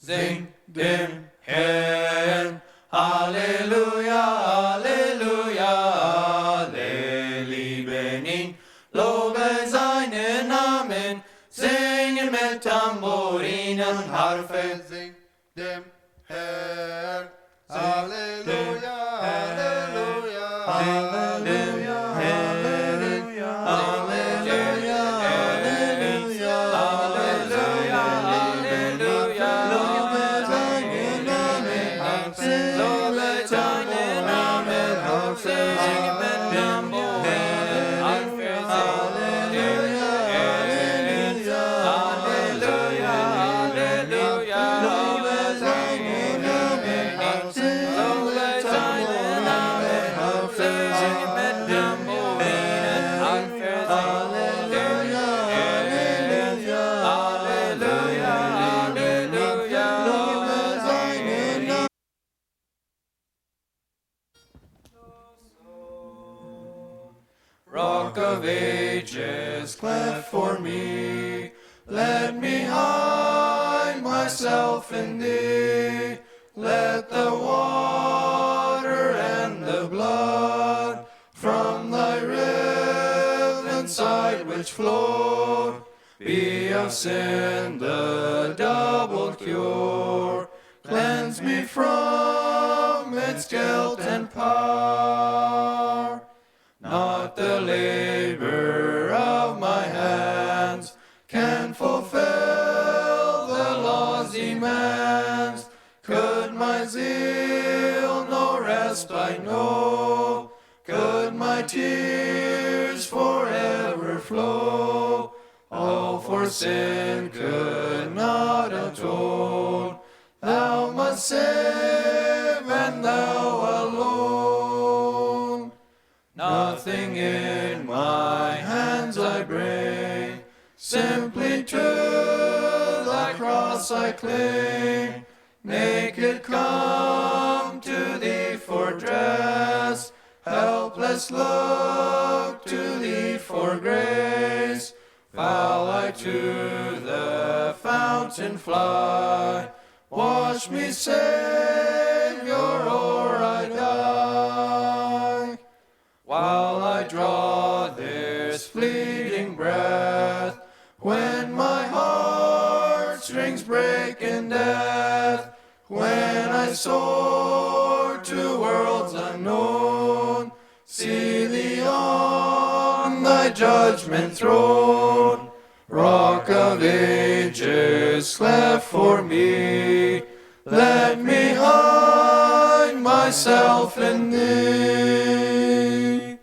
Sing dem Herrn. Halleluja, Halleluja, alle lieben ihn, lobe seinen Namen, singen mit Tambourinen und Harfe. Sing dem Herrn. Halleluja, Halleluja, Halleluja, Halleluja, Halleluja, Halleluja, Halleluja, Halleluja, lobe seinen Namen, lobe seinen Namen, singen mit Tambourinen, Harfe. Halleluja, Halleluja, Halleluja, Halleluja, lobe seinen Namen, lobe seinen Namen, singen mit Tambourinen, Harfe. Halleluja, Halleluja, Halleluja, Halleluja, lobe seinen Namen. Rock of ages, cleft for me, let me hide myself in thee. Let the water and the blood from thy riven side which flowed be of sin the double cure. Cleanse me from its guilt and power. Not the labor of my hands can fulfill the law's demands. Could my zeal no respite know? Could my tears forever flow? All for sin could not atone. Thou must save, and thou alone. Nothing in my hands I bring, simply to thy cross I cling. Naked come to thee for dress, helpless look to thee for grace. While I to the fountain fly, wash me, Savior, or I die. While I draw this fleeting breath, when my heartstrings break in death, when I soar to worlds unknown, see thee on thy judgment throne. Rock of ages, cleft for me, let me hide myself in thee.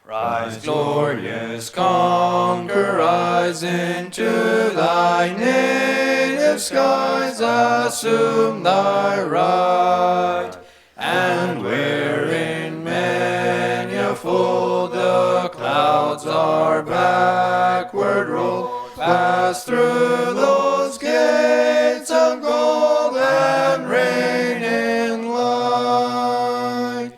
Rise, glorious conqueror, rise into thy native skies, assume thy right, and wherein many a fold the clouds are backward rolled, pass through those gates of gold and reign in light.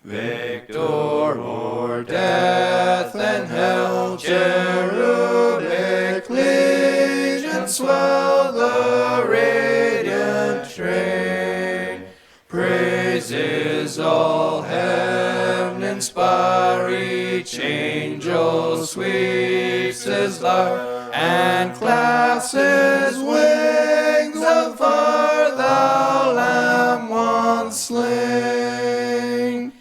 Victor o'er death and hell, cherubic legions swell the radiant train. Praises all heaven inspire, each angel sweeps his lyre and claps his wings of fire, thou Lamb once slain.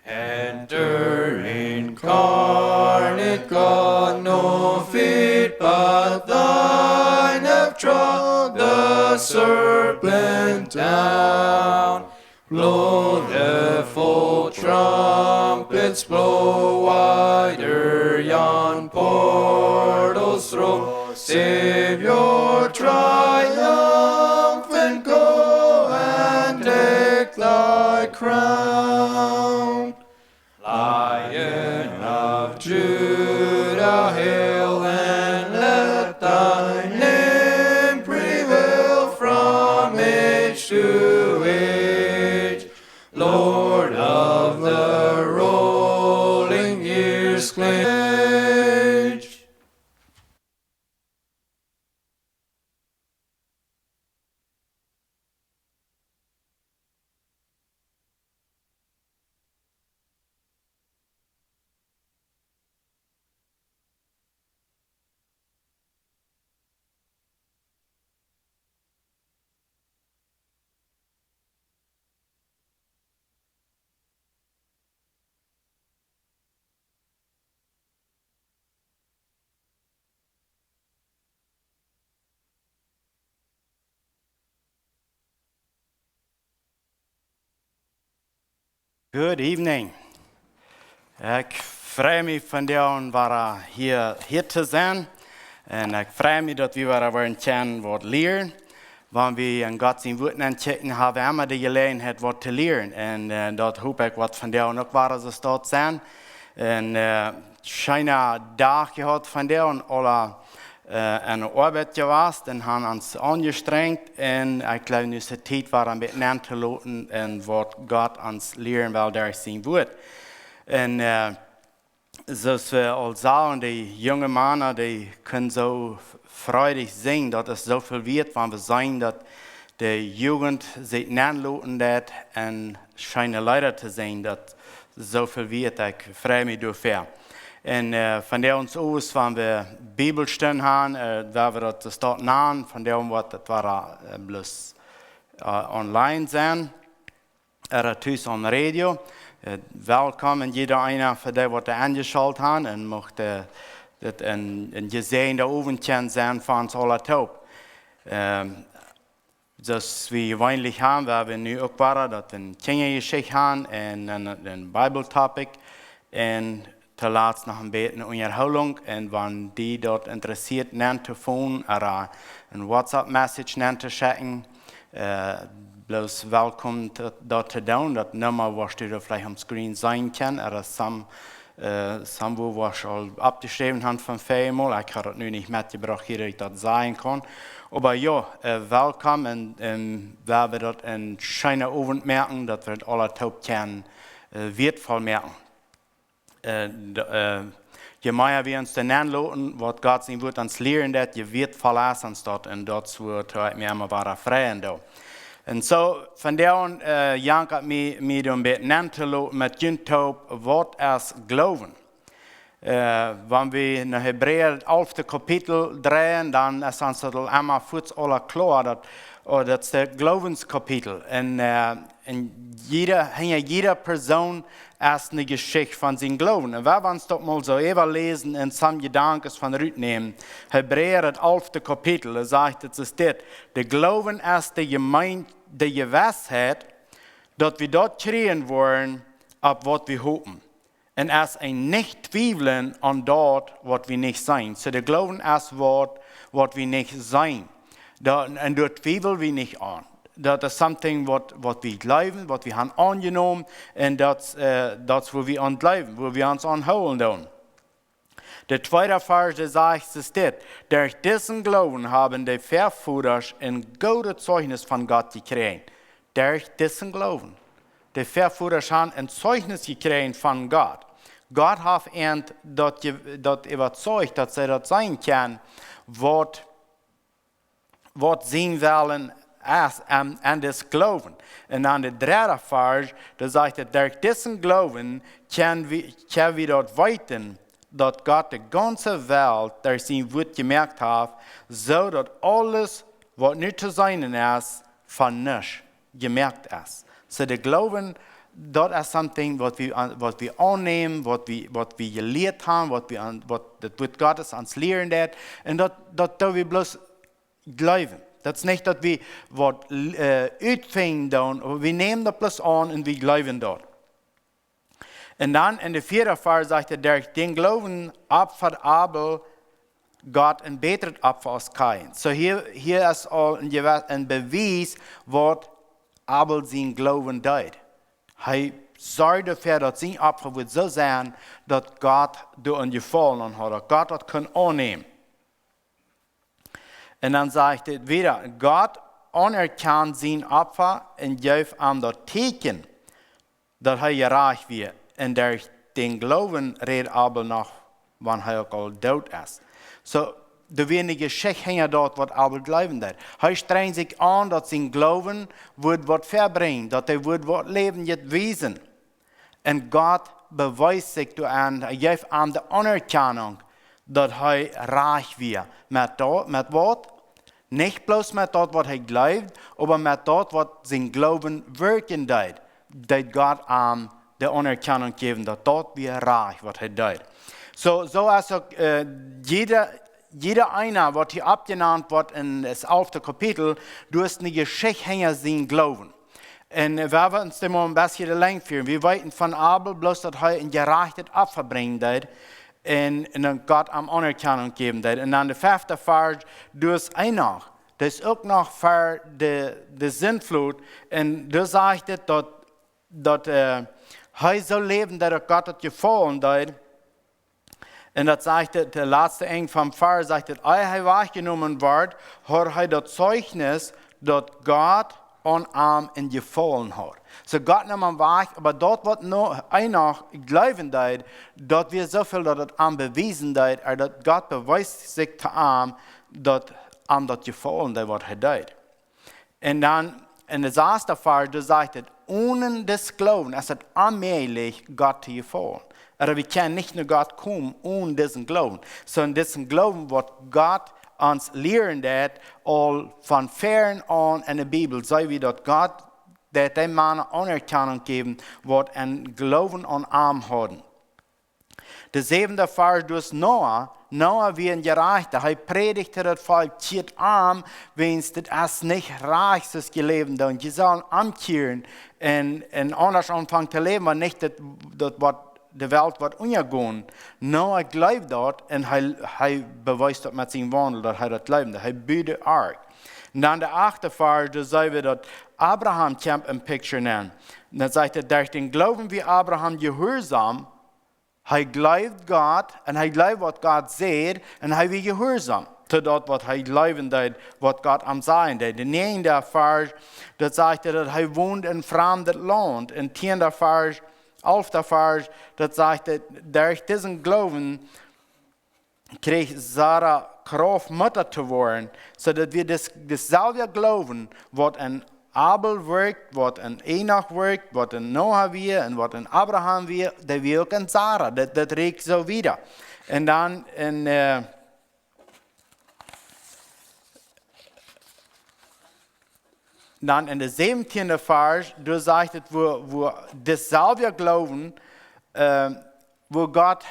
Enter incarnate God, no feet but thine have trod the serpent down. Blow the full trumpets, blow wider yon portals throw. Savior triumphant, go and take thy crown. Lion of Judah, hail, and let thy name prevail from age to age. Lord of the Good evening. Ik freue mich von dir, war hier zu sein. Und ich freue mich, dass wir wieder kennen, was lernen. Wenn wir in Gott sein Wort entdecken, haben wir immer die Gelegenheit, was zu lernen. Und dort hoffe ich, was von dir auch war, so dort sein. Und schöner Tag gehabt von dir und alle an der Arbeit gewesen und haben uns angestrengt. Und ich glaube, diese Zeit war ein bisschen anzulassen und was Gott uns lehren will, durch sein Wort. Und zoals wir al sagen, die junge Männer, die können so freudig singen, dass es so viel wird, wenn wir sagen, dass die Jugend sich anlassen wird und scheine Leute zu sehen, dass so viel wird. Ich freue mich dafür. Und von der uns aus, wenn wir Bibelstunden haben, da wir das dort nahen, von der was das war bloß online sein, oder thuis am Radio. Willkommen jeder einer für die, was angeschaut haben und möchte das ein gesehen da oben sein von uns alle taub. Das wir gewöhnlich haben, wir haben nu auch waren, dass wir eine Kindergeschichte haben und ein Bible-Topic und zuletzt noch ein bisschen Unterhaltung und wenn die dort interessiert, nennt zu phone oder ein WhatsApp-Message nennt zu schicken, bloß willkommen dort zu tun, das Nummer, was du da vielleicht am Screen sein kann, oder wo was schon abgeschrieben haben von viermal, ich habe das nun nicht mitgebracht, hier, dass ich das sagen kann. Aber ja, willkommen und wir dort einen schönen Abend merken, dass wir alle taub können, wertvoll merken. Je mehr wir uns dann anlassen, was Gott sein wird uns lehren, dass je wird verlassen uns dort und dort wird mir immer wieder freien da. Und so, von der an, jankert mich ein bisschen anzulassen mit Jüntaub, was es glauben. Wenn wir in Hebräer 11. Kapitel drehen, dann ist uns das einmal kurz alle klar, das ist der Glaubenskapitel. Und jeder Person ist eine Geschichte von seinem Glauben. Und wenn wir uns doch mal so lesen und some Gedanken von Rüt nehmen, Hebräer 11. Kapitel, da sagt es das, der Glauben ist die Gewissheit, dass wir dort kriegen wollen, ab was wir hoffen. Und es ein Nicht-Zweifeln an dort, was wir nicht sein. So der Glauben ist was wir nicht sein. Und dort zweifeln wir nicht an. Das ist something, was wir glauben, was wir haben angenommen, und das wo wir an glauben, wo wir uns anholen tun. Der zweite Vers, der sagt, ist das, durch diesen Glauben haben die Vorväter ein gutes Zeugnis von Gott gekriegt. Durch diesen Glauben. Die Vorväter haben ein Zeugnis gekriegt von Gott. Gott hat ihnen das überzeugt, dass sie das sein kann, was sie wollen, an das Glauben. Und an der dritten Vers, da sagt er, durch diesen Glauben können wir dort weiten, dass Gott die ganze Welt durch sein Wort gemerkt hat, so dass alles, was nicht zu sein ist, von nichts gemerkt ist. So der Glauben, das ist something, was wir annehmen, was wir gelehrt haben, was das Wort Gottes uns lehren wird. Und das wir bloß glauben. Das ist nicht, dass wir was ausfinden, aber wir nehmen das bloß an und wir glauben dort. Und dann in der 4. Vers sagt er, durch den Glauben opfert Abel Gott ein besseres Opfer als Kain. So hier ist all ein Beweis, was Abel sein Glauben tut. Er sorgt dafür, dass sein Opfer wird so sein, dass Gott daran gefallen hat, dass Gott das kann annehmen. Und dann sagt er wieder, Gott anerkennt sein Opfer und gibt ihm das Zeichen, dass er gerecht wird. Und durch den Glauben redet Abel noch, wann er auch tot ist. So, da wird eine Geschichte hängen dort, was Abel glauben wird. Er strengt sich an, dass sein Glauben wird was verbringen, dass er wird was Leben jetzt wiesen. Und Gott beweist sich an, er gibt ihm die Anerkennung, dass er reich wird. Mit was? Nicht bloß mit das, was er glaubt, aber mit das, was sein Glauben wirken tut. Dass Gott ihm die Anerkennung geben, dass dort wir reich, was er tut. So ist auch jeder einer, was hier abgenannt wird in das 11. Kapitel, du hast eine Geschichte hinter sein Glauben. En we hebben ons er maar een beetje de lengte voor. We weten van Abel bloß dat hij een gerechtigheid offer brengt deed. En dan God am anerkennung geven deed. En dan de vijfde vers, dus een nog. Dus ook nog voor de zindvloed. En dus zegt het dat hij zou leven dat God het gevallen deed. En dat zegt het, de laatste eind van vers zegt het, als hij wahrgenomen wordt, hoort hij dat zeugnis dat God aan hem in gevallen had. So God nam hem weg, maar dat wat nog geloven deed, dat we zoveel dat het aan bewezen deed, dat God bewijst zich te hem dat aan dat gevallen deed wat hij deed. En dan in de zesde vers, dus zegt het, ohne des Glauben ist es unmöglich, Gott zu gefallen. Aber wir können nicht nur Gott kommen ohne diesen Glauben, sondern diesen Glauben, was Gott uns lehren hat, all von fern an in der Bibel, sei wie dort Gott, der dem Mann Anerkennung geben, was ein Glauben an ihm haben. Der siebente Vers durch Noah wie ein Gerechter, er predigte das Volk, ziert arm, wenn es nicht reich ist gelebt, und sie sollen umkehren und anders anfangen zu leben, aber nicht das was die Welt wird untergehen. Noah glaubt dort und er beweist das mit seinem Wandel, dass er das glaubt, er bietet Ark. Und dann der achte Vers, da sagen wir, dass Abraham kommt im Picture nennen. Und dann sagt er, durch den Glauben wie Abraham gehorsam, hij glaubt Gott und hij glaubt, was Gott sagt, und hij will gehorsam zu dort, was hij glauben deed, was Gott am sagen deed. De negende Vers, dat sagt er, dass hij wohnt in fremdes Land. En tiende Vers, 11. Vers, dat sagt er, durch diesen Glauben kreeg Sarah Kraft, Mutter zu werden, sodass wir dasselbe Glauben, was in Abel werkt, wat in Enoch werkt, wat in Noah weer en wat in Abraham weer, dat weer ook in Sarah. Dat reikt zo wieder. En dan in de 17e vers, daar zegt het, wo dasselbe Glauben, wo Gott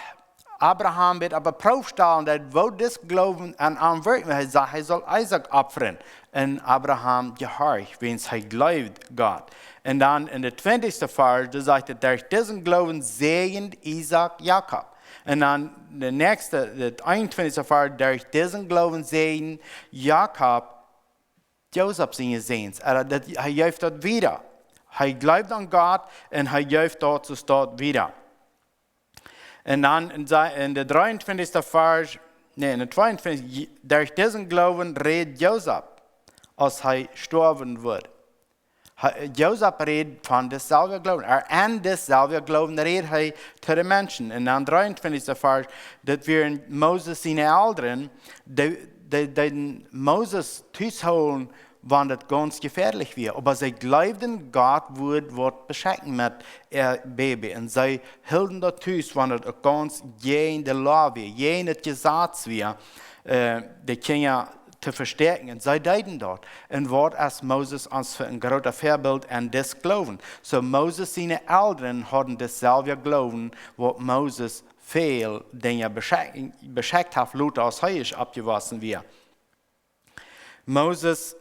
Abraham wird aber proefstellen, dat wo das Glauben an ihm wirkt. Hij sagt, hij soll Isaac opfern. En Abraham gehorcht, wens hij glaubt Gott. En dan in de 20e vers, da sagt er, durch diesen Glauben segnet Isaac Jakob. En dan de nächste, de 21e vers, durch diesen Glauben segnet Jakob Joseph seine Sehens. Hij juicht dat wieder. Hij glaubt an Gott en hij juicht dat zu start wieder. En dan in de 23e vers, in de 22e, durch diesen Glauben redet Joseph, als hij sterben wird. Joseph redet von dasselbe Glauben. An dasselbe Glauben redet hij zu den Menschen. En dan 23e vers, dat wir in Moses seine Eltern, die Moses thuisholen, wann das ganz gefährlich wird. Aber sie glaubten, Gott würde beschenken mit ihr Baby. Und sie hielten das thuis, wann das ganz gegen die Law wird, gegen das Gesetz wird, die Kinder zu verstärken. Und sie deuten dort. Und was als Moses uns für ein großes Vorbild an das Glauben. So Moses seine Eltern hatten dasselbe Glauben, was Moses viel Dinge beschenkt hat, laut aus Heisch abgewaschen wird. Moses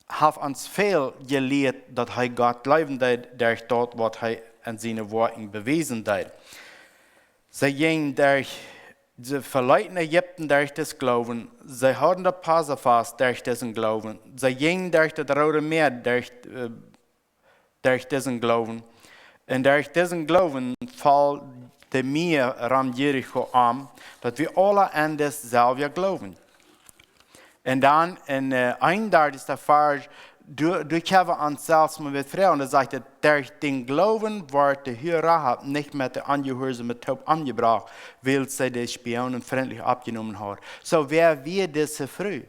hat uns viel gelehrt, dass er Gott glauben deed, durch dort, was er in seinen Worten bewiesen deed. Sie gingen durch die verleiten Ägypten durch das Glauben, sie hatten das Passafast durch diesen Glauben, sie gingen durch das Rote Meer durch diesen Glauben. Und durch diesen Glauben fällt der Meer ram Jericho an, dass wir alle an dasselbe glauben. Und dann in 31. Vers, du haben uns selbst mal mit Frauen, da sagt er, durch den Glauben wird der Herr Rahab nicht mit der Angehörigen Taub angebracht, weil sie die Spionen freundlich abgenommen hat. So wer wir diese früh,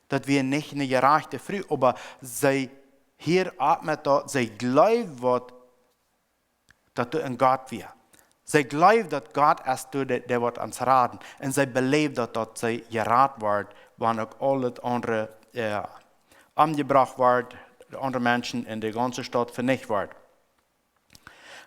dass wir nicht eine gerechte früh, aber sie hier atmet dort, sie glaubt, dass du ein Gott wir. Sie glaubt, dass Gott ist der wird uns raten. Und sie belebt, dass sie geraten wird, wann auch alles andere angebracht wird, andere Menschen in der ganzen Stadt vernichtet wird.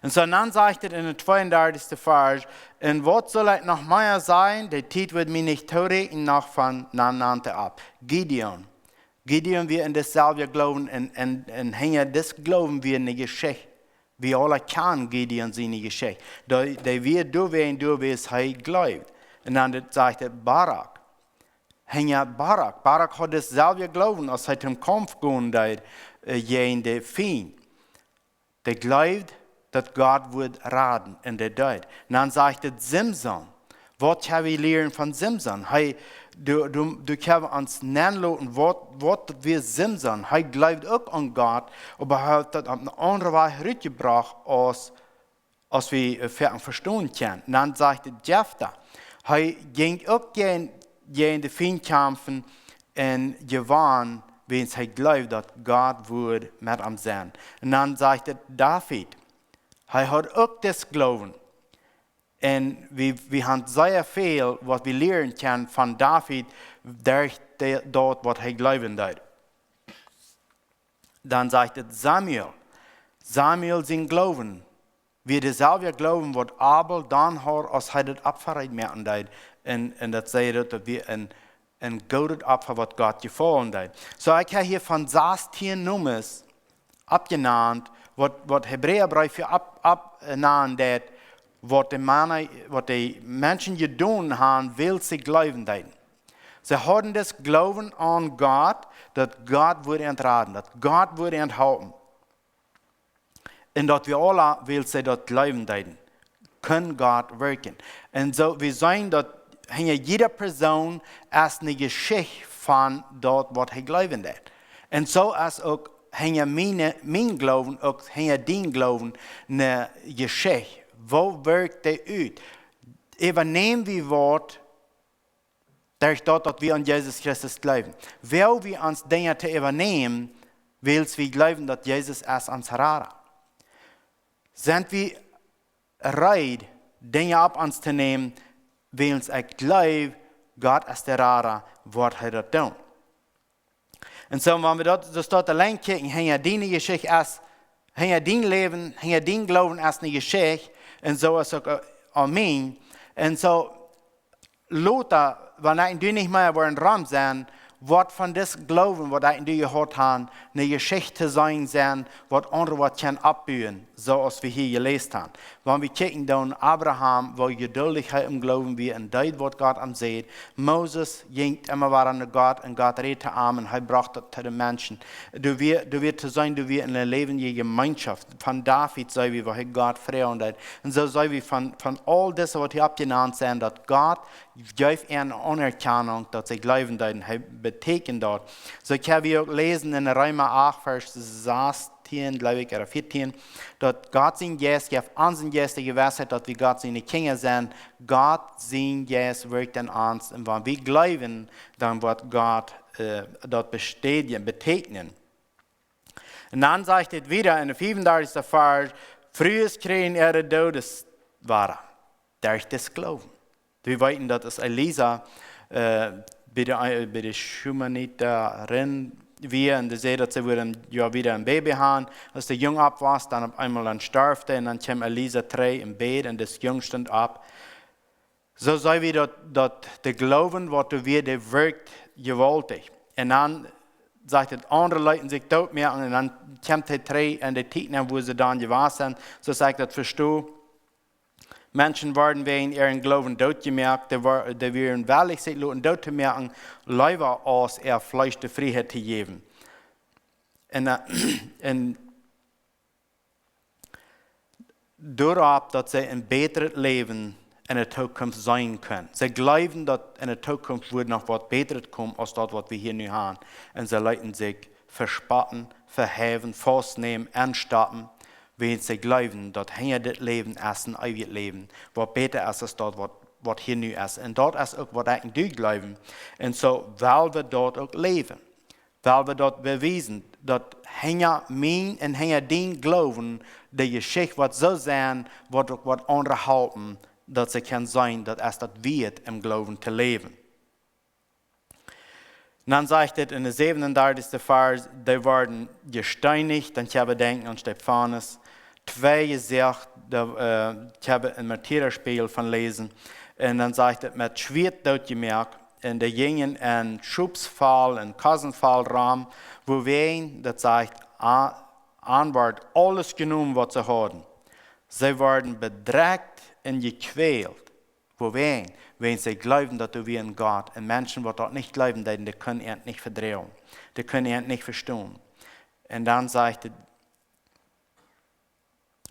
Und so dann sagt er in der 32. Vers, und was soll es noch mehr sein, der Titel wird mir nicht taugen, noch von nannte ab. Gideon, Gideon wir in dasselbe Glauben und hängen das Glauben wir in die Geschichte. Wir alle kennen Gideon seine Geschichte. Da wir du wirst, er glaubt. Und dann sagt er Barak. Hängen Barak. Barak hat dasselbe Glauben, als er im Kampf gehen hat, gegen den Feind. Der glaubt, dass Gott wird raten in der Zeit. Und dann sagt er Simson. Was haben wir lernen von Simson? Hey, du kannst uns nennen, was wir Simson. Er glaubt auch an Gott, aber er hat das auf eine andere Weise rückgebracht, als wir verstehen können. Und dann sagt Jephthah, er ging auch gegen die Feind kämpfen und gewann, wenn er glaubt, dass Gott wird mit ihm sein. Und dann sagt David, er hat auch das Glauben. Und wir haben sehr viel, was wir lernen können von David, durch dort, was er glauben hat. Dann sagt Samuel sein Glauben, wie derselbe Glauben, was Abel dann hat, als er das Opfer merken hat. Und das sagt, dass wir ein gutes Opfer, was Gott gefallen hat. So, ich habe hier von 16 Nummern abgenannt, was Hebräerbrief für abgenannt hat, was die Menschen getan haben, will sie glauben haben. Sie hatten das Glauben an Gott, dass Gott würde entraten, dass Gott würde enthalten. Und dass wir alle, will sie das glauben haben, können Gott wirken. Und so, wir sehen, dass jede Person als eine Geschichte von dort, was er glauben hat. Und so als auch mein Glauben, auch dein Glauben, eine Geschichte. Wo wirkt der aus? Übernehmen wir Wort, durch das, dass wir an Jesus Christus glauben. Weil wir uns Dinge zu übernehmen, weil wir glauben, dass Jesus es uns rara. Sind wir bereit, Dinge ab uns zu nehmen, weil ich glaube, Gott ist der rara, was er das tut. Und so, wenn wir das dort allein kicken, hängen deine Geschichte als, hängen dein Leben, hängen dein Glauben als eine Geschichte, und so ist auch Amen. Und so, Lothar, wenn du nicht mehr in Raum sein, was von das Glauben, was du gehört hast, eine Geschichte sein, was andere können abbauen, so als wir hier gelesen haben. Wenn wir kicken dann Abraham, wo Geduldigkeit im Glauben wir in das, was Gott am sieht. Moses ging immer weiter an Gott und Gott redete ihm und er brachte das zu den Menschen. Du wirst zu sein, du wirst in der lebendige Gemeinschaft. Von David sei wir, wo Gott freuen hat. Und so sei wir von all das, was hier abgenannt sind, dass Gott gibt eine Anerkennung, dass sie glauben, dass betekent dort. So können wir auch lesen in Römer 8, Vers 16, glaube ich, oder 14, dass Gott sein Geist gibt, unseren Geist die Gewissheit, dass wir Gott seine Kinder sind. Gott sein Geist wirkt in uns. Und wenn wir glauben, dann wird Gott dort betätigen. Und dann sagt es wieder in der 35. Vers, frühes kriegen ihre Todes war durch das Glauben. Wir wissen, dass es Elisa bei der Schumaniterin wir und sie, dass sie ja wieder ein Baby haben. Als der Junge ab war, dann auf einmal dann starb und dann kam Elisa 3 im Bett und das Junge stand ab. So sei wir, dass der Glauben, was du wir, der wirkt gewaltig. Und dann sagt es, andere Leute sich tot mehr und dann kommt die 3 und die Titel, wo sie dann gewesen sind. So sagt das, verstehst Menschen werden wegen ihren Glauben dort gemerkt, die werden wahrlich sich dort zu merken, lieber als Fleisch die Freiheit zu geben. Und darauf, dass sie ein besseres Leben in der Zukunft sein können. Sie glauben, dass in der Zukunft wird noch was Besseres kommen, als das, was wir hier nu haben. Und sie leiten sich verspotten, verheven, festnehmen, anstatten. Wenn sie glauben, dass hier das Leben ist ein ewiges Leben, was besser ist als das, was hier nu ist. Und dort ist auch, was ich glauben. Und so, weil wir dort auch leben, weil wir dort beweisen, dass hier mein und hier dein Glauben, die Geschichte wird so sein, was andere halten, dass sie kann sein, dass es das wird, im Glauben zu leben. Und dann sagt es in der 37. Vers, die werden gesteinigt, dann ich habe denken an Stephanus. 2 gesagt, ich habe ein Martyrerspiel von lesen. Und dann sagt es, mit Schwert dort gemerkt. en de gingen een Schubsfall, een Kassenfallraum, wo wen, dat sagt, aan wordt alles genomen wat ze hadden. Zij worden bedreigd en gequält. Wo wen? Wenn sie glauben, dass du wie ein Gott. Und Menschen, die das nicht glauben, die können ihn nicht verdrehen. Die können ihn nicht verstehen. Und dann sagt er,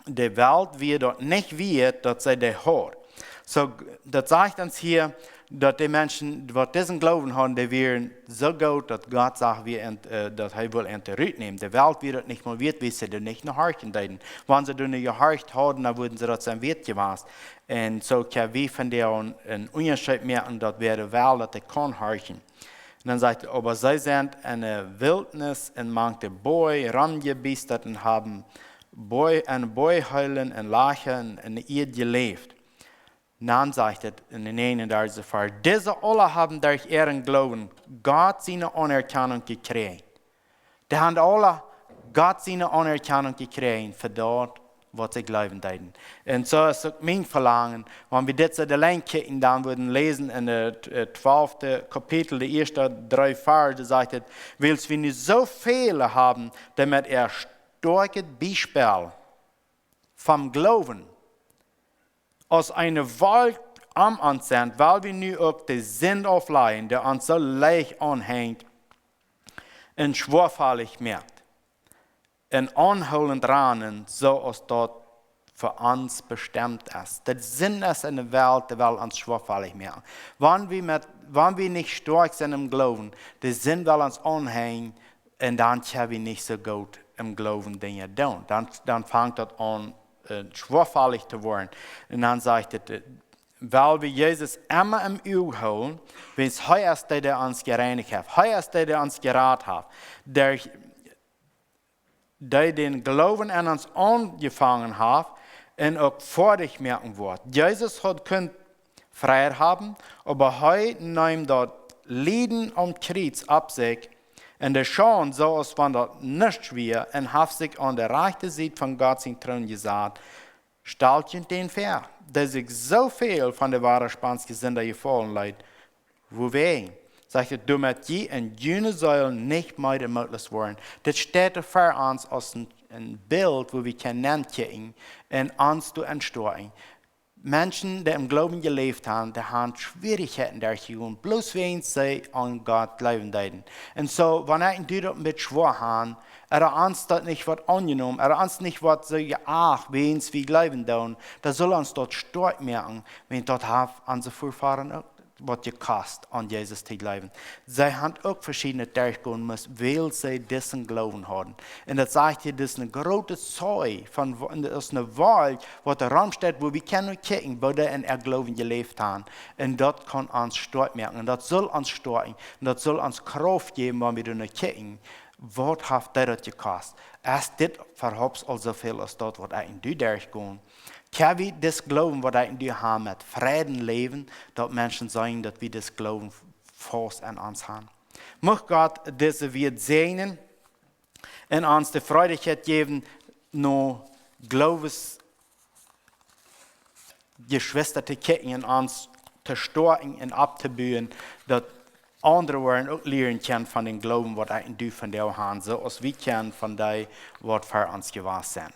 die Welt wird dort nicht wird, dass sie das hört. So, das sagt uns hier, dass die Menschen, die diesen Glauben haben, die werden so gut, dass Gott sagt, dass er will ihn zurücknehmen. Die Welt wird das nicht mal wird, wie sie das nicht noch horchen. Wenn sie das nicht gehorcht haben, dann würden sie das sein Wert gewesen. Und so können wir von der einen Unterschied merken, dass wir die Welt, dass die kann horchen. Und dann sagt er, aber sie sind eine Wildnis und manche Bäume, rangebiestet und haben eine Bäuheulen und Lachen und ihr gelebt. Dann sagt er in den 31. Vers, diese alle haben durch ihren Glauben Gott seine Anerkennung gekriegt. Die haben alle Gott seine Anerkennung gekriegt für das, was sie glauben taten. Und so ist auch mein Verlangen, wenn wir das allein kicken, dann würden lesen in der 12. Kapitel, die ersten 3 Verse, sagt er, willst wir nicht so viele haben, damit starkes Beispiel vom Glauben als eine Welt am Ansehen, weil wir nu auch den Sinn aufleihen, der uns so leicht anhängt und schwerfällig merkt. Und anholend ranen, so als dort für uns bestimmt ist. Das Sinn ist in der Welt, die will uns schwerfällig merken. Wenn wir nicht stark sind im Glauben, der Sinn will uns anhängen, und dann können wir nicht so gut im Glauben Dinge tun. Dann fängt das an, schwerfällig zu werden. Und dann sagt er, weil wir Jesus immer im Auge holen, wenn es heute ist, der uns gereinigt hat, heute ist der uns gerat hat, der den Glauben an uns angefangen hat und auch vor dich merken wird. Jesus hat können Freiheit haben, aber heute nimmt das Leiden und Kreuz ab sich und der Schauen, so als wenn das nicht schwer und hat sich an der rechten Seite von Gott sein Thron gesagt, stellt ihn den ver, dass sich so viel von der wahren Spanske Sünder gefallen leid, wo wen? Sagt er, damit je in jene Säulen nicht mehr möglich werden. Das steht für uns als ein Bild, wo wir können kicken und uns zu entstehen. Menschen, die im Glauben gelebt haben, die haben Schwierigkeiten dadurch, bloß wenn sie an Gott glauben. Und so, wenn ich das mit schwör haben, uns das nicht wird angenommen, uns nicht wird so geachtet, wenn wir glauben tun, da soll uns dort stark merken, wenn dort unsere Vorfahren auch was gekostet an Jesus zu glauben. Sie haben auch verschiedene durchgehen müssen, weil sie diesen Glauben haben. Und das sagt hier, das ist eine große Zeug, das ist eine Wahl, wo der Raum steht, wo wir können kicken, wo der in der Glauben gelebt haben. Und das kann uns stark merken. Und das soll uns stark, und das soll uns Kraft geben, wenn wir da kicken. Was hat das gekostet? Erst das verhofft also viel als das, was eigentlich durchgehen. Können wir das Glauben, was wir haben, mit Frieden leben, dass Menschen sagen, dass wir das Glauben fast an uns haben. Möge Gott diese wird segnen und uns die Freudigkeit geben, nur Glaubensgeschwister zu kicken und uns zu stärken und abzubühen, dass andere werden auch lernen können von dem Glauben, was wir von dir haben, so als wir können von dem, was für uns gewahr sind.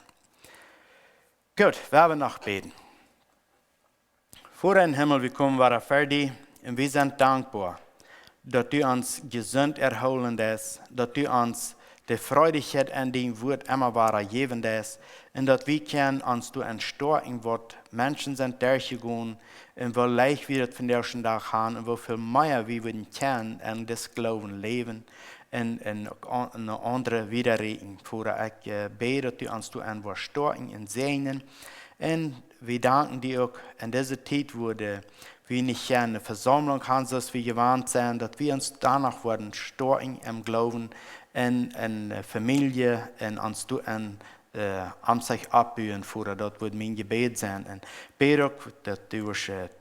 Gut, wir werden noch beten. Vor den Himmel, wir kommen wieder fertig und wir sind dankbar, dass du uns gesund erholen hast, dass du uns die Freudigkeit an dem Wort immer wieder geben hast und dass wir können uns zu entstehen, was Menschen sind durchgegangen und wo leicht wir das von der ersten Tag haben und wo viel mehr wir können an das Glauben leben und eine andere widerreden. Vor ich bete, dass du uns zu entstehen und segnen. Und wir danken dir auch in dieser Zeit, wo wir nicht eine Versammlung haben, dass wir gewarnt sind, dass wir uns danach werden stehen im Glauben in Familie und uns zu am sich abbühen, vor dort wird mein Gebet sein. Und bete auch, dass du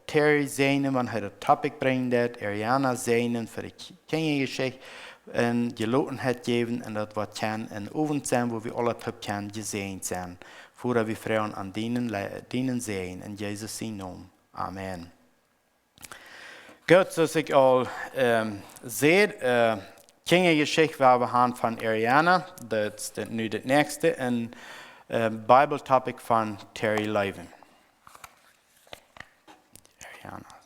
Terry segnen, wenn er das Topic bringt, Ariana segnen für die Kindergeschichte und Gelotenheit geben und das wird kann ein Ofen sein, wo wir alle können gesehen sein. Vor wir Frauen an denen sehen, in Jesus' Namen. Amen. Gut, zoals ik al zei, kindergeschichte waar we gaan van Ariana. Dat is nu het nächste. Een Bijbeltopic van Terry Leuven. Ariana.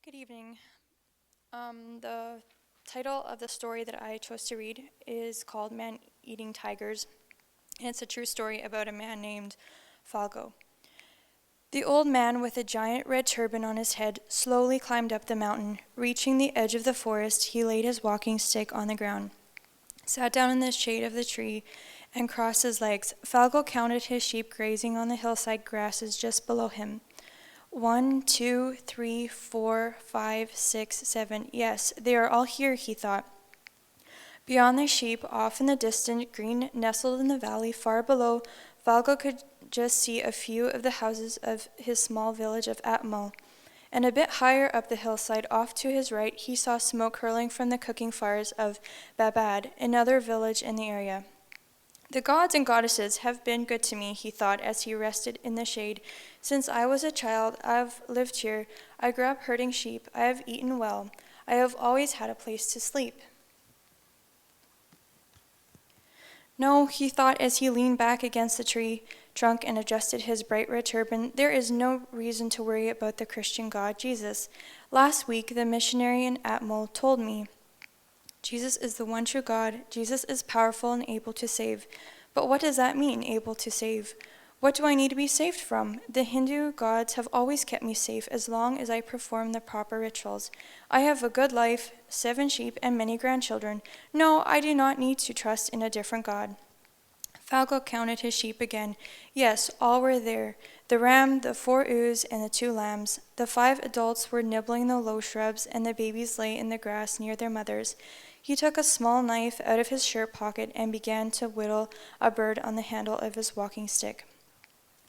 Good evening. The title of the story that I chose to read is called Man-Eating Tigers, and it's a true story about a man named Falgot. The old man with a giant red turban on his head slowly climbed up the mountain. Reaching the edge of the forest, he laid his walking stick on the ground, sat down in the shade of the tree, and crossed his legs. Falgot counted his sheep grazing on the hillside grasses just below him. 1, 2, 3, 4, 5, 6, 7. Yes, they are all here, he thought. Beyond the sheep, off in the distant green nestled in the valley far below, Falgot could just see a few of the houses of his small village of Atmel. And a bit higher up the hillside, off to his right, he saw smoke hurling from the cooking fires of Babad, another village in the area. The gods and goddesses have been good to me, he thought as he rested in the shade. Since I was a child, I've lived here. I grew up herding sheep. I have eaten well. I have always had a place to sleep. No, he thought as he leaned back against the tree trunk and adjusted his bright red turban, there is no reason to worry about the Christian God, Jesus. Last week, the missionary in Atmel told me, Jesus is the one true God. Jesus is powerful and able to save. But what does that mean, able to save? What do I need to be saved from? The Hindu gods have always kept me safe as long as I perform the proper rituals. I have a good life, 7 sheep, and many grandchildren. No, I do not need to trust in a different God. Falgot counted his sheep again. Yes, all were there. The ram, the 4 ewes, and the 2 lambs. The 5 adults were nibbling the low shrubs, and the babies lay in the grass near their mothers. He took a small knife out of his shirt pocket and began to whittle a bird on the handle of his walking stick.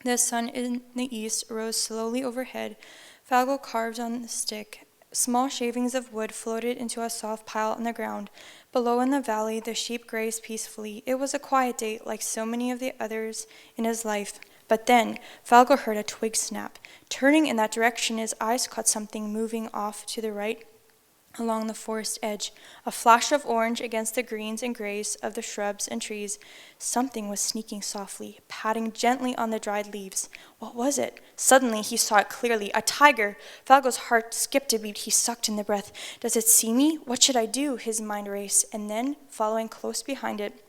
The sun in the east rose slowly overhead. Falgot carved on the stick. Small shavings of wood floated into a soft pile on the ground. Below in the valley, the sheep grazed peacefully. It was a quiet day, like so many of the others in his life. But then, Falgot heard a twig snap. Turning in that direction, his eyes caught something moving off to the right along the forest edge, a flash of orange against the greens and grays of the shrubs and trees. Something was sneaking softly, patting gently on the dried leaves. What was it? Suddenly he saw it clearly. A tiger! Falgot's heart skipped a beat. He sucked in the breath. Does it see me? What should I do? His mind raced. And then, following close behind it,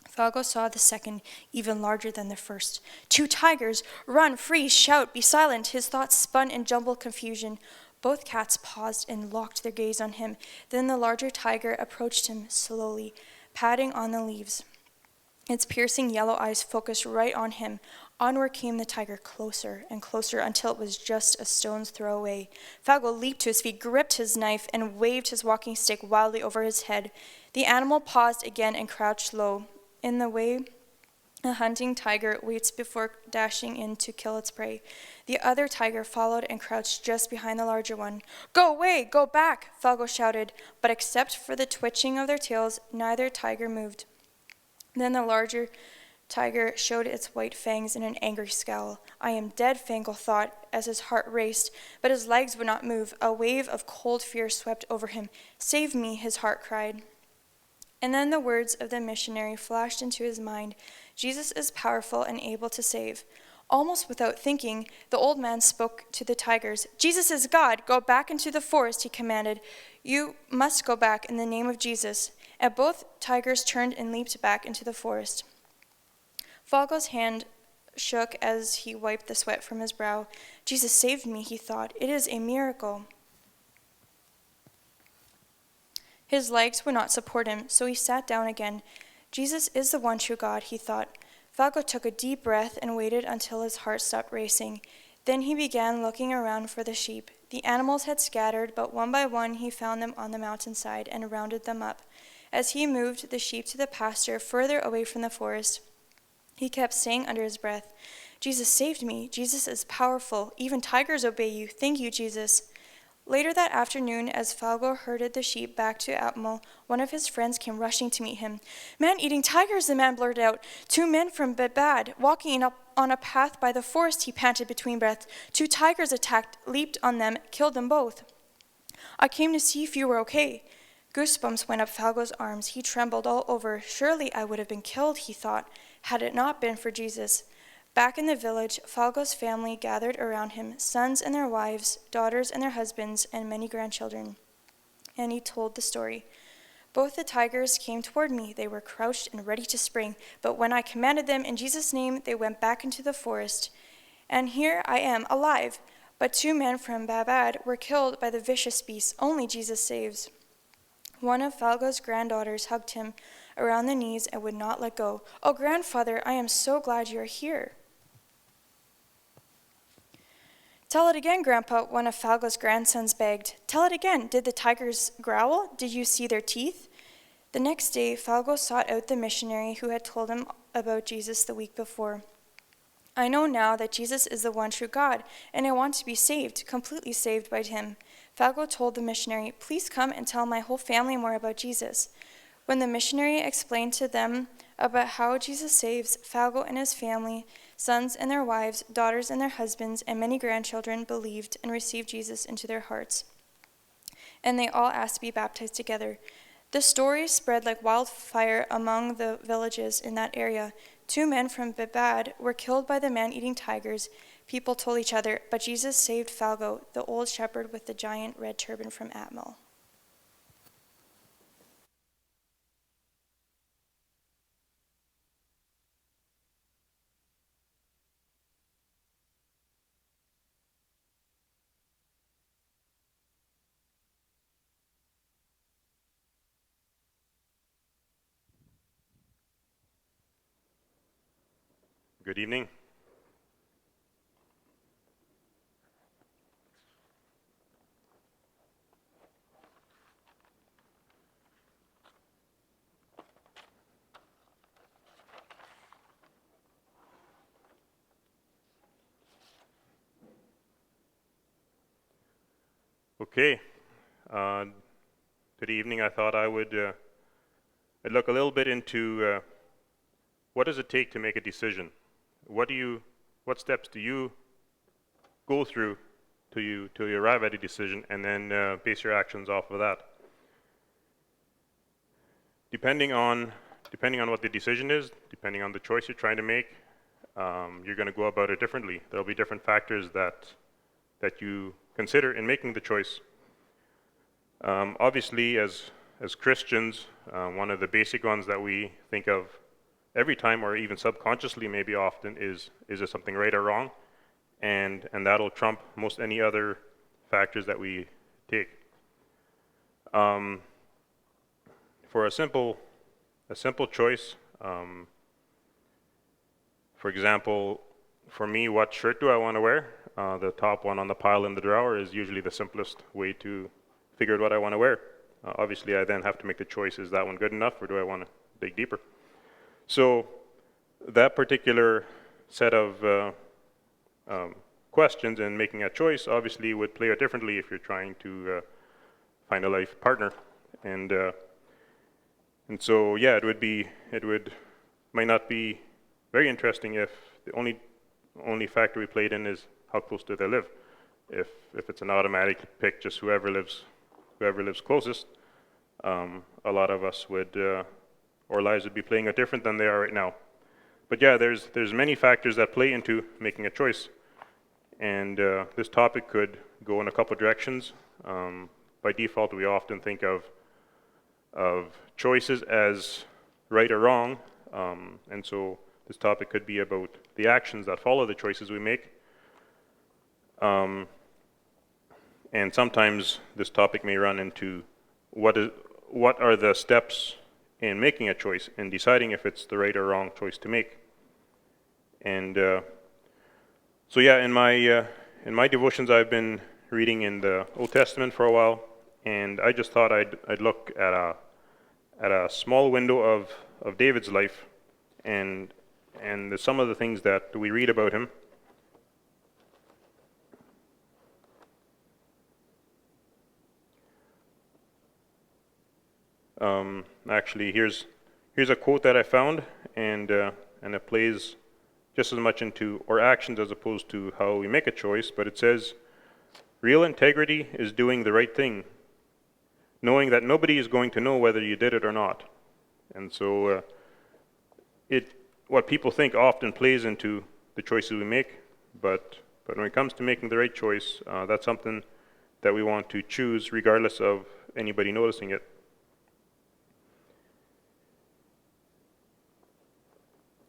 Falgot saw the second, even larger than the first. 2 tigers! Run, freeze, shout, be silent! His thoughts spun in jumbled confusion. Both cats paused and locked their gaze on him. Then the larger tiger approached him slowly, patting on the leaves. Its piercing yellow eyes focused right on him. Onward came the tiger, closer and closer, until it was just a stone's throw away. Falgot leaped to his feet, gripped his knife, and waved his walking stick wildly over his head. The animal paused again and crouched low, in the way a hunting tiger waits before dashing in to kill its prey. The other tiger followed and crouched just behind the larger one. Go away! Go back! Falgot shouted, but except for the twitching of their tails, neither tiger moved. Then the larger tiger showed its white fangs in an angry scowl. I am dead, Falgot thought as his heart raced, but his legs would not move. A wave of cold fear swept over him. Save me, his heart cried. And then the words of the missionary flashed into his mind. Jesus is powerful and able to save. Almost without thinking, the old man spoke to the tigers. Jesus is God. Go back into the forest, he commanded. You must go back in the name of Jesus. And both tigers turned and leaped back into the forest. Falgot's hand shook as he wiped the sweat from his brow. Jesus saved me, he thought. It is a miracle. His legs would not support him, so he sat down again. Jesus is the one true God, he thought. Falgot took a deep breath and waited until his heart stopped racing. Then he began looking around for the sheep. The animals had scattered, but one by one he found them on the mountainside and rounded them up. As he moved the sheep to the pasture further away from the forest, he kept saying under his breath, Jesus saved me. Jesus is powerful. Even tigers obey you. Thank you, Jesus. Later that afternoon, as Falgot herded the sheep back to Atmel, one of his friends came rushing to meet him. Man-eating tigers, the man blurted out. 2 men from Bedbad, walking up on a path by the forest, he panted between breaths. 2 tigers attacked, leaped on them, killed them both. I came to see if you were okay. Goosebumps went up Falgot's arms. He trembled all over. Surely I would have been killed, he thought, had it not been for Jesus. Back in the village, Falgot's family gathered around him, sons and their wives, daughters and their husbands, and many grandchildren. And he told the story. Both the tigers came toward me. They were crouched and ready to spring. But when I commanded them in Jesus' name, they went back into the forest. And here I am, alive. But 2 men from Babad were killed by the vicious beasts. Only Jesus saves. One of Falgot's granddaughters hugged him around the knees and would not let go. Oh, grandfather, I am so glad you are here. Tell it again, Grandpa, one of Falgot's grandsons begged. Tell it again. Did the tigers growl? Did you see their teeth? The next day, Falgot sought out the missionary who had told him about Jesus the week before. I know now that Jesus is the one true God, and I want to be saved, completely saved by him. Falgot told the missionary, please come and tell my whole family more about Jesus. When the missionary explained to them about how Jesus saves, Falgot and his family, sons and their wives, daughters and their husbands, and many grandchildren believed and received Jesus into their hearts. And they all asked to be baptized together. The story spread like wildfire among the villages in that area. 2 men from Bedbad were killed by the man-eating tigers. People told each other, but Jesus saved Falgot, the old shepherd with the giant red turban from Atmel. Good evening. Okay. Good evening. I thought I would I'd look a little bit into what does it take to make a decision? What steps do you go through to arrive at a decision, and then base your actions off of that? Depending on what the decision is, depending on the choice you're trying to make, you're going to go about it differently. There'll be different factors that you consider in making the choice. Obviously, as Christians, one of the basic ones that we think of every time, or even subconsciously maybe often, is it something right or wrong? And that'll trump most any other factors that we take. For a simple choice, for example, for me, what shirt do I want to wear? The top one on the pile in the drawer is usually the simplest way to figure out what I want to wear. Obviously, I then have to make the choice, is that one good enough, or do I want to dig deeper? So that particular set of questions and making a choice obviously would play out differently if you're trying to find a life partner. And so, yeah, it might not be very interesting if the only factor we played in is how close do they live. If it's an automatic pick, just whoever lives closest, a lot of us our lives would be playing out different than they are right now. But yeah, there's many factors that play into making a choice, and this topic could go in a couple directions. By default, we often think of choices as right or wrong, and so this topic could be about the actions that follow the choices we make. And sometimes this topic may run into what are the steps in making a choice and deciding if it's the right or wrong choice to make. And so yeah, in my devotions, I've been reading in the Old Testament for a while, and I just thought I'd look at a small window of David's life and and some of the things that we read about him. Actually, here's a quote that I found, and it plays just as much into our actions as opposed to how we make a choice. But it says, "Real integrity is doing the right thing, knowing that nobody is going to know whether you did it or not." And so, what people think often plays into the choices we make. But when it comes to making the right choice, that's something that we want to choose regardless of anybody noticing it.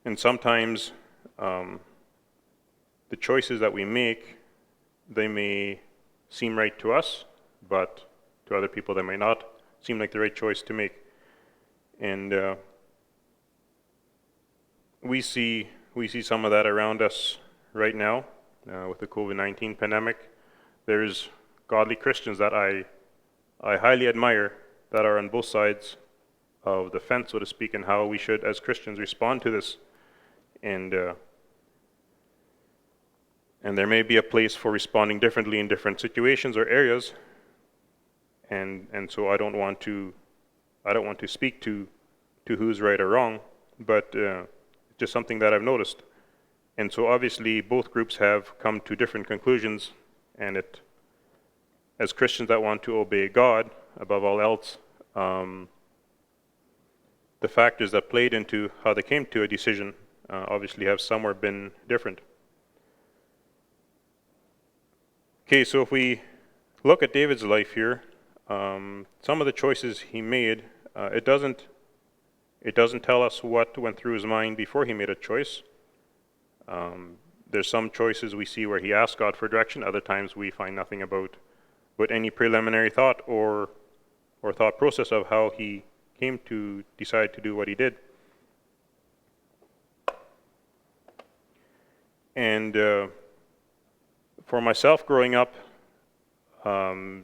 And sometimes the choices that we make, they may seem right to us, but to other people they may not seem like the right choice to make. And we see some of that around us right now with the COVID-19 pandemic. There's godly Christians that I highly admire that are on both sides of the fence, so to speak, and how we should, as Christians, respond to this. And there may be a place for responding differently in different situations or areas. And so I don't want to speak to who's right or wrong, but just something that I've noticed. And so obviously both groups have come to different conclusions, and as Christians that want to obey God above all else, the factors that played into how they came to a decision obviously have somewhere been different. Okay, so if we look at David's life here, some of the choices he made, it doesn't tell us what went through his mind before he made a choice. There's some choices we see where he asked God for direction. Other times we find nothing about any preliminary thought or thought process of how he came to decide to do what he did. And for myself growing up, I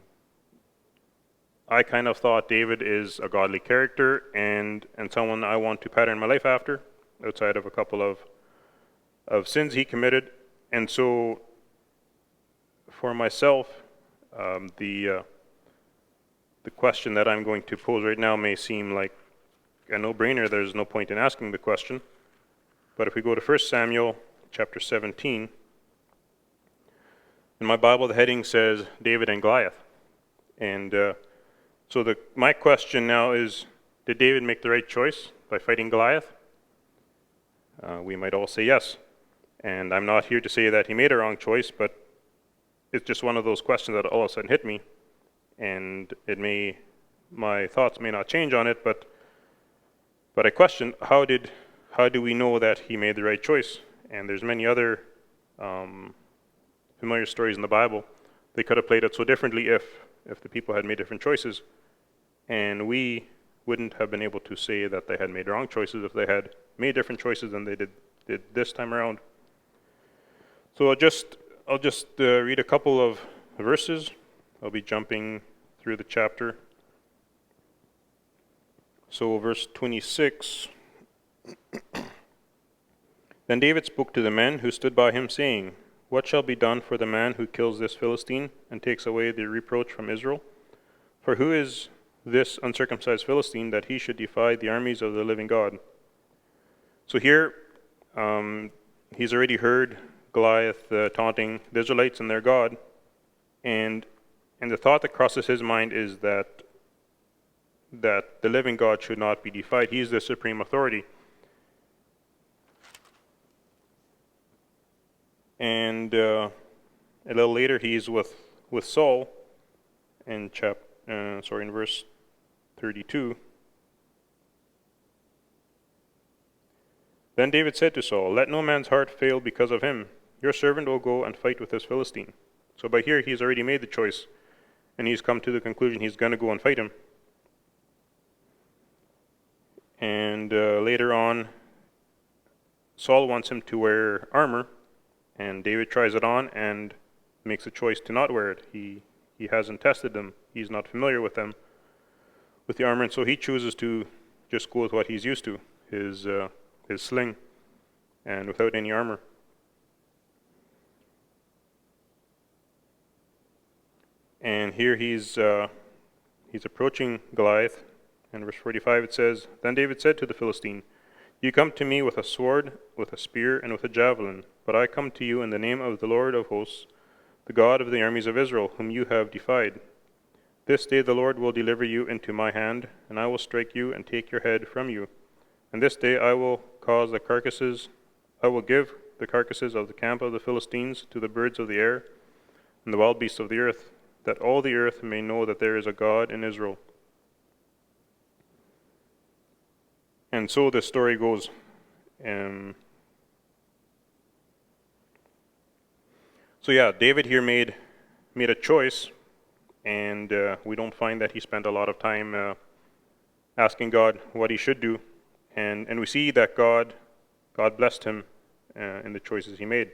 kind of thought David is a godly character and someone I want to pattern my life after, outside of a couple of sins he committed. And so for myself, the question that I'm going to pose right now may seem like a no-brainer. There's no point in asking the question. But if we go to 1 Samuel chapter 17, in my Bible the heading says David and Goliath. And so my question now is, did David make the right choice by fighting Goliath? We might all say yes. And I'm not here to say that he made a wrong choice, but it's just one of those questions that all of a sudden hit me. And my thoughts may not change on it, but I question, how do we know that he made the right choice? And there's many other familiar stories in the Bible. They could have played it so differently if the people had made different choices. And we wouldn't have been able to say that they had made wrong choices if they had made different choices than they did this time around. So I'll just read a couple of verses. I'll be jumping through the chapter. So verse 26. Then David spoke to the men who stood by him, saying, "What shall be done for the man who kills this Philistine and takes away the reproach from Israel? For who is this uncircumcised Philistine that he should defy the armies of the living God?" So here, he's already heard Goliath taunting the Israelites and their God, and the thought that crosses his mind is that the living God should not be defied. He is the supreme authority. And a little later, he's with Saul in verse 32. Then David said to Saul, "Let no man's heart fail because of him. Your servant will go and fight with this Philistine." So by here, he's already made the choice, and he's come to the conclusion he's going to go and fight him. And later on, Saul wants him to wear armor, and David tries it on and makes a choice to not wear it. He hasn't tested them. He's not familiar with them, with the armor, and so he chooses to just go with what he's used to, his sling. and without any armor. And here he's approaching Goliath. In verse 45 it says, Then David said to the Philistine, You come to me with a sword, with a spear, and with a javelin, but I come to you in the name of the Lord of hosts, the God of the armies of Israel, whom you have defied. This day the Lord will deliver you into my hand, and I will strike you and take your head from you. And this day I will give the carcasses of the camp of the Philistines to the birds of the air and the wild beasts of the earth, that all the earth may know that there is a God in Israel. And so the story goes. David here made a choice, and we don't find that he spent a lot of time asking God what he should do, and we see that God blessed him in the choices he made.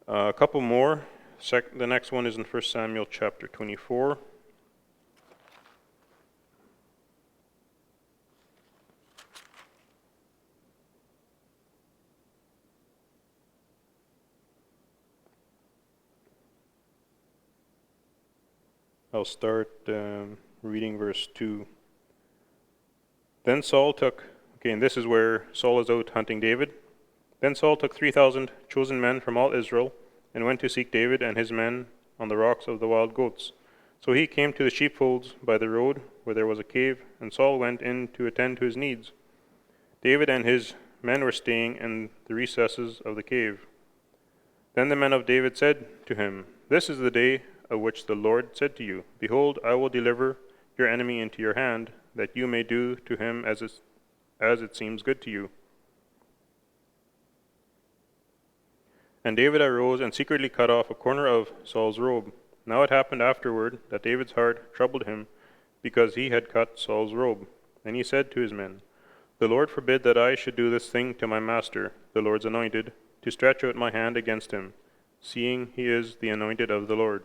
A couple more. The next one is in 1 Samuel chapter 24. I'll start reading verse 2. Then Saul took, and this is where Saul is out hunting David. Then Saul took 3,000 chosen men from all Israel, and went to seek David and his men on the rocks of the wild goats. So he came to the sheepfolds by the road, where there was a cave, and Saul went in to attend to his needs. David and his men were staying in the recesses of the cave. Then the men of David said to him, This is the day of which the Lord said to you, Behold, I will deliver your enemy into your hand, that you may do to him as it seems good to you. And David arose and secretly cut off a corner of Saul's robe. Now it happened afterward that David's heart troubled him, because he had cut Saul's robe. And he said to his men, The Lord forbid that I should do this thing to my master, the Lord's anointed, to stretch out my hand against him, seeing he is the anointed of the Lord.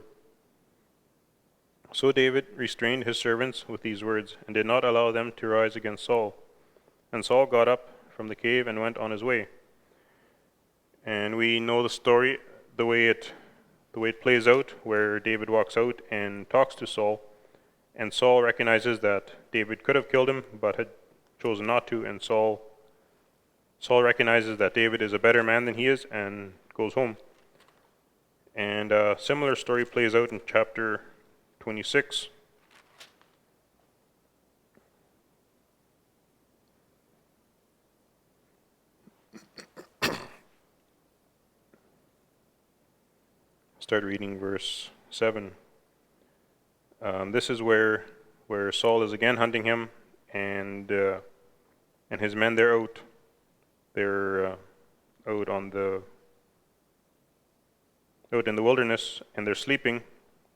So David restrained his servants with these words, and did not allow them to rise against Saul. And Saul got up from the cave and went on his way. And we know the story, the way it plays out, where David walks out and talks to Saul, and Saul recognizes that David could have killed him, but had chosen not to, and Saul recognizes that David is a better man than he is, and goes home. And a similar story plays out in chapter 26. Start reading verse 7. This is where Saul is again hunting him, and his men, they're out. They're out in the wilderness, and they're sleeping.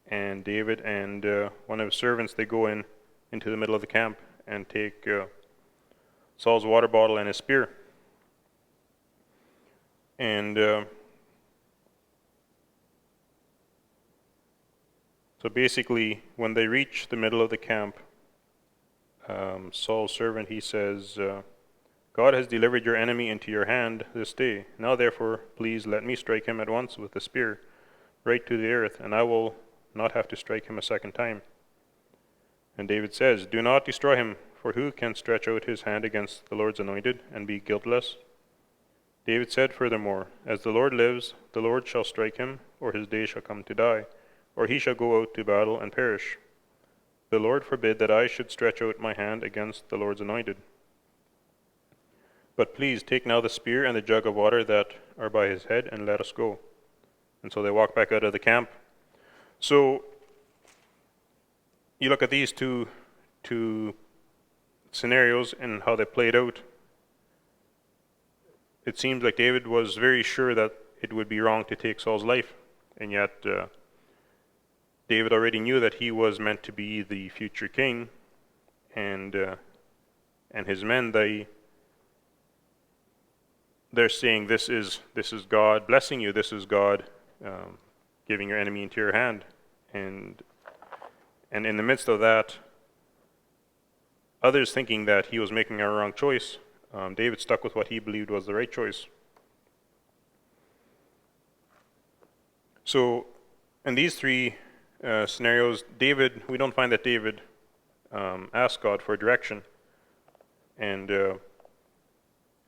And David and one of his servants, they go into the middle of the camp and take Saul's water bottle and his spear. And so basically, when they reach the middle of the camp, Saul's servant, he says, God has delivered your enemy into your hand this day. Now therefore, please let me strike him at once with the spear, right to the earth, and I will not have to strike him a second time. And David says, Do not destroy him, for who can stretch out his hand against the Lord's anointed and be guiltless? David said furthermore, As the Lord lives, the Lord shall strike him, or his day shall come to die, or he shall go out to battle and perish. The Lord forbid that I should stretch out my hand against the Lord's anointed. But please take now the spear and the jug of water that are by his head, and let us go. And so they walk back out of the camp. So you look at these two scenarios and how they played out. It seems like David was very sure that it would be wrong to take Saul's life, and yet David already knew that he was meant to be the future king, and his men, they're saying, this is God blessing you, this is God giving your enemy into your hand. And in the midst of that, others thinking that he was making a wrong choice, David stuck with what he believed was the right choice. So in these three scenarios, we don't find that David asked God for direction. And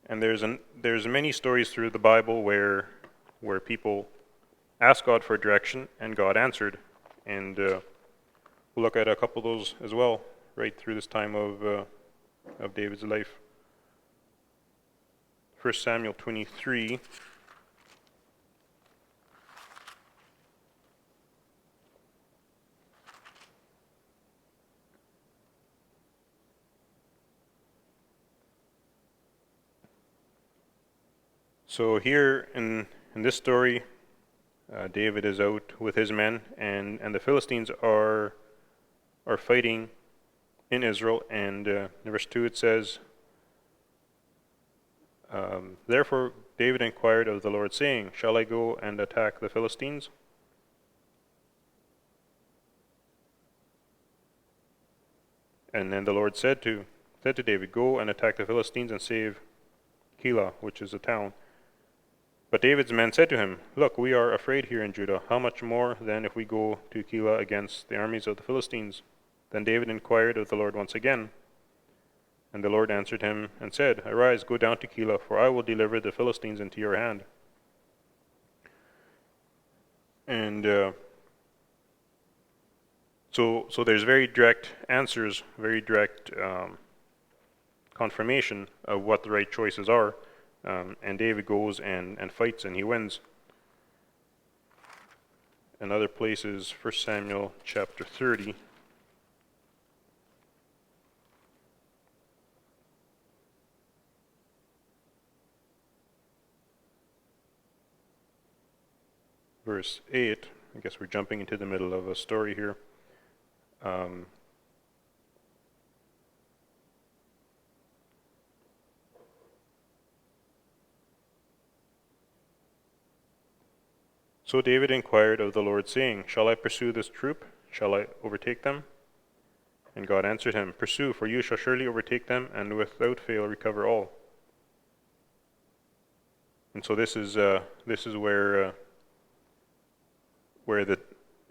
there's many stories through the Bible where people asked God for direction and God answered. And we'll look at a couple of those as well, right through this time of David's life. 1 Samuel 23. So here in this story, David is out with his men, and the Philistines are fighting in Israel. And in verse 2 it says, therefore David inquired of the Lord, saying, shall I go and attack the Philistines? And then the Lord said to David, go and attack the Philistines and save Keilah, which is a town. But David's men said to him, look, we are afraid here in Judah. How much more then if we go to Keilah against the armies of the Philistines? Then David inquired of the Lord once again. And the Lord answered him and said, arise, go down to Keilah, for I will deliver the Philistines into your hand. And so there's very direct answers, very direct confirmation of what the right choices are. And David goes and fights, and he wins. Another place is 1 Samuel chapter 30. Verse 8. I guess we're jumping into the middle of a story here. So David inquired of the Lord, saying, shall I pursue this troop? Shall I overtake them? And God answered him, pursue, for you shall surely overtake them, and without fail recover all. And so this is where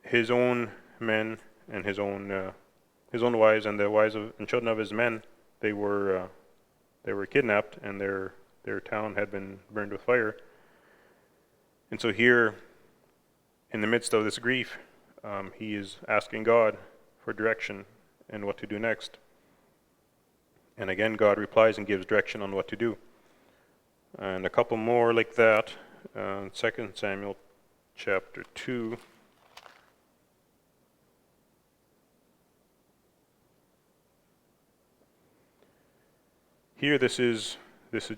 his own men and his own wives and the wives and children of his men, they were kidnapped, and their town had been burned with fire. And so here, in the midst of this grief, he is asking God for direction and what to do next. And again, God replies and gives direction on what to do. And a couple more like that. 2 Samuel chapter 2. Here, this is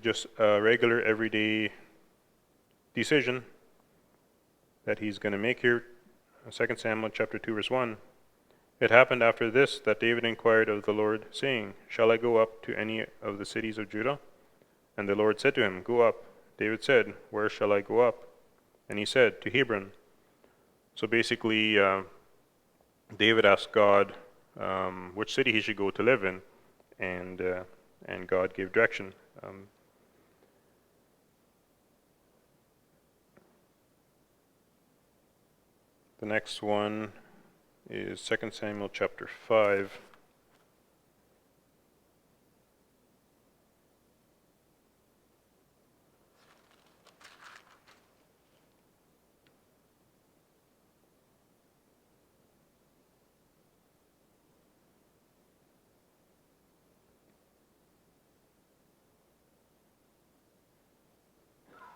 just a regular, everyday decision that he's going to make here. 2 Samuel chapter 2 verse 1. It happened after this that David inquired of the Lord, saying, shall I go up to any of the cities of Judah? And the Lord said to him, go up. David said, where shall I go up? And he said, to Hebron. So basically, David asked God which city he should go to live in, and God gave direction. The next one is 2 Samuel chapter 5.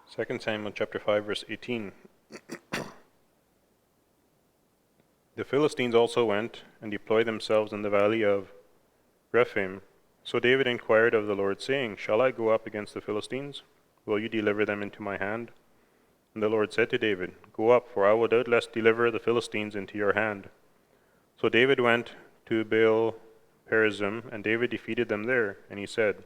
Second Samuel chapter 5 verse 18. The Philistines also went and deployed themselves in the valley of Rephaim. So David inquired of the Lord, saying, shall I go up against the Philistines? Will you deliver them into my hand? And the Lord said to David, go up, for I will doubtless deliver the Philistines into your hand. So David went to Baal Perazim, and David defeated them there. And he said,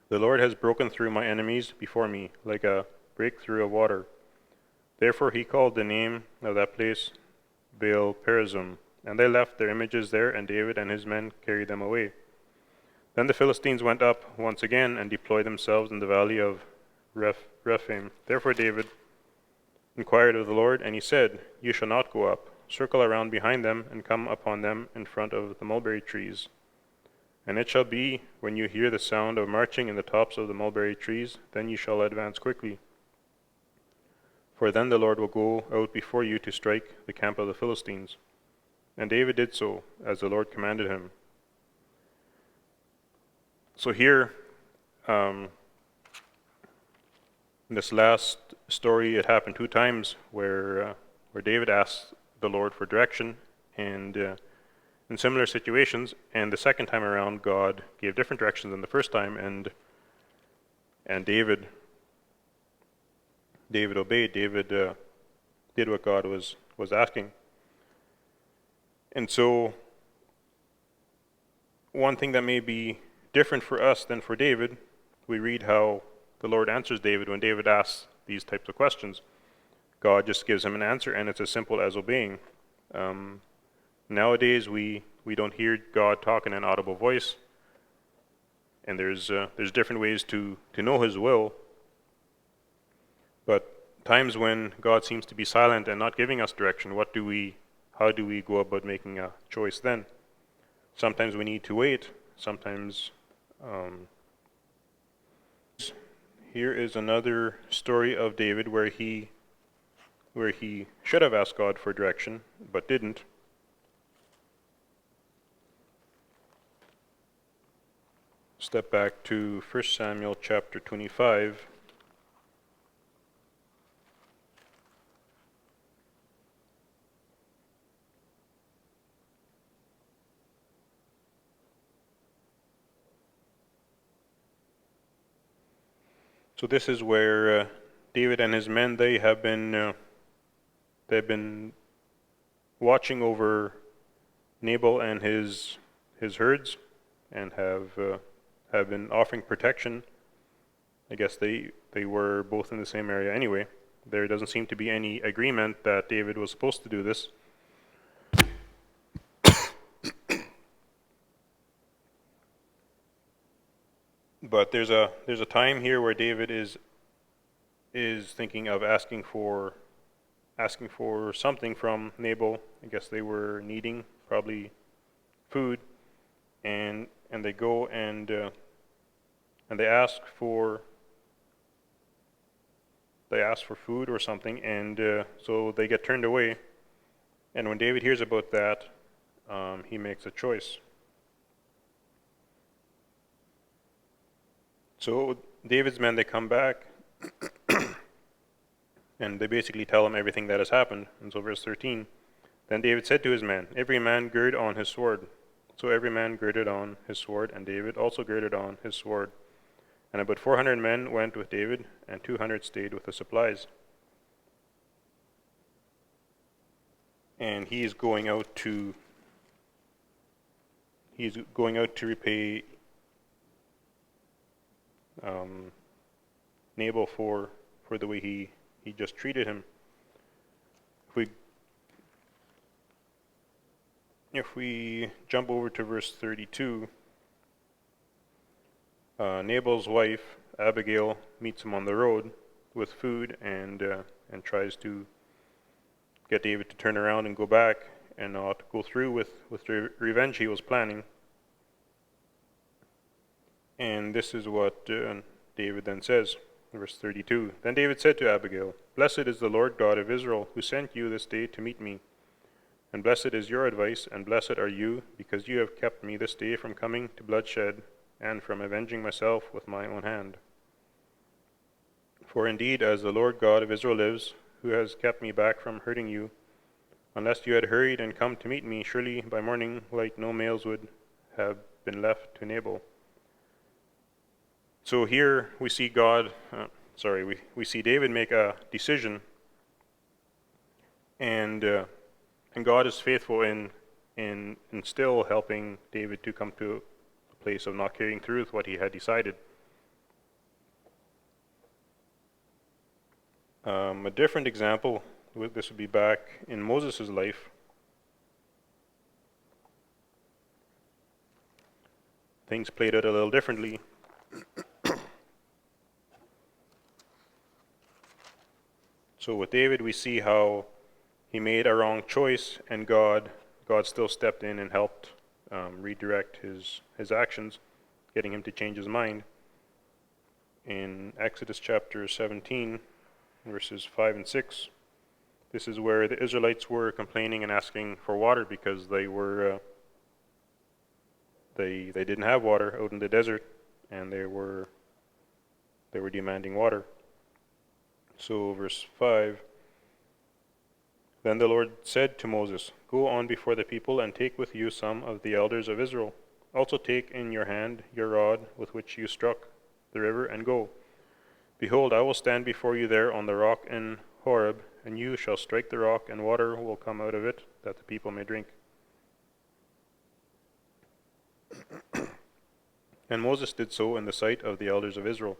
the Lord has broken through my enemies before me, like a breakthrough of water. Therefore he called the name of that place Baal Perazim. And they left their images there, and David and his men carried them away. Then the Philistines went up once again and deployed themselves in the valley of Rephaim. Therefore David inquired of the Lord, and he said, You shall not go up. Circle around behind them and come upon them in front of the mulberry trees. And it shall be, when you hear the sound of marching in the tops of the mulberry trees, then you shall advance quickly. For then the Lord will go out before you to strike the camp of the Philistines. And David did so, as the Lord commanded him. So here, in this last story, it happened 2 times where David asked the Lord for direction, and in similar situations. And the second time around, God gave different directions than the first time, and David obeyed. David did what God was asking. And so, one thing that may be different for us than for David, we read how the Lord answers David when David asks these types of questions. God just gives him an answer, and it's as simple as obeying. Nowadays, we don't hear God talk in an audible voice, and there's different ways to know His will. But times when God seems to be silent and not giving us direction, how do we go about making a choice then? Sometimes we need to wait. Sometimes. Here is another story of David where he should have asked God for direction, but didn't. Step back to 1 Samuel chapter 25. So this is where David and his men, they've been watching over Nabal and his herds, and have been offering protection. I guess they were both in the same area anyway. There doesn't seem to be any agreement that David was supposed to do this. But there's a time here where David is thinking of asking for something from Nabal. I guess they were needing probably food, and they go and they ask for food or something, and so they get turned away. And when David hears about that, he makes a choice. So David's men, they come back, and they basically tell him everything that has happened. And so verse 13, Then David said to his men, Every man gird on his sword. So every man girded on his sword, and David also girded on his sword. And about 400 men went with David, and 200 stayed with the supplies. And he is going out to repay Nabal for the way he just treated him. If we jump over to verse 32, Nabal's wife Abigail meets him on the road with food and tries to get David to turn around and go back and not go through with the revenge he was planning. And this is what David then says, verse 32. Then David said to Abigail, Blessed is the Lord God of Israel, who sent you this day to meet me. And blessed is your advice, and blessed are you, because you have kept me this day from coming to bloodshed, and from avenging myself with my own hand. For indeed, as the Lord God of Israel lives, who has kept me back from hurting you, unless you had hurried and come to meet me, surely by morning light no males would have been left to Nabal. So here we see we see David make a decision, and God is faithful in still helping David to come to a place of not carrying through with what he had decided. A different example, this would be back in Moses' life. things played out a little differently. So with David, we see how he made a wrong choice, and God still stepped in and helped redirect his actions, getting him to change his mind. In Exodus chapter 17, verses 5 and 6, this is where the Israelites were complaining and asking for water because they didn't have water out in the desert, and they were demanding water. So verse 5, then the Lord said to Moses, go on before the people and take with you some of the elders of Israel. Also take in your hand your rod with which you struck the river, and go. Behold, I will stand before you there on the rock in Horeb, and you shall strike the rock, and water will come out of it, that the people may drink. And Moses did so in the sight of the elders of Israel.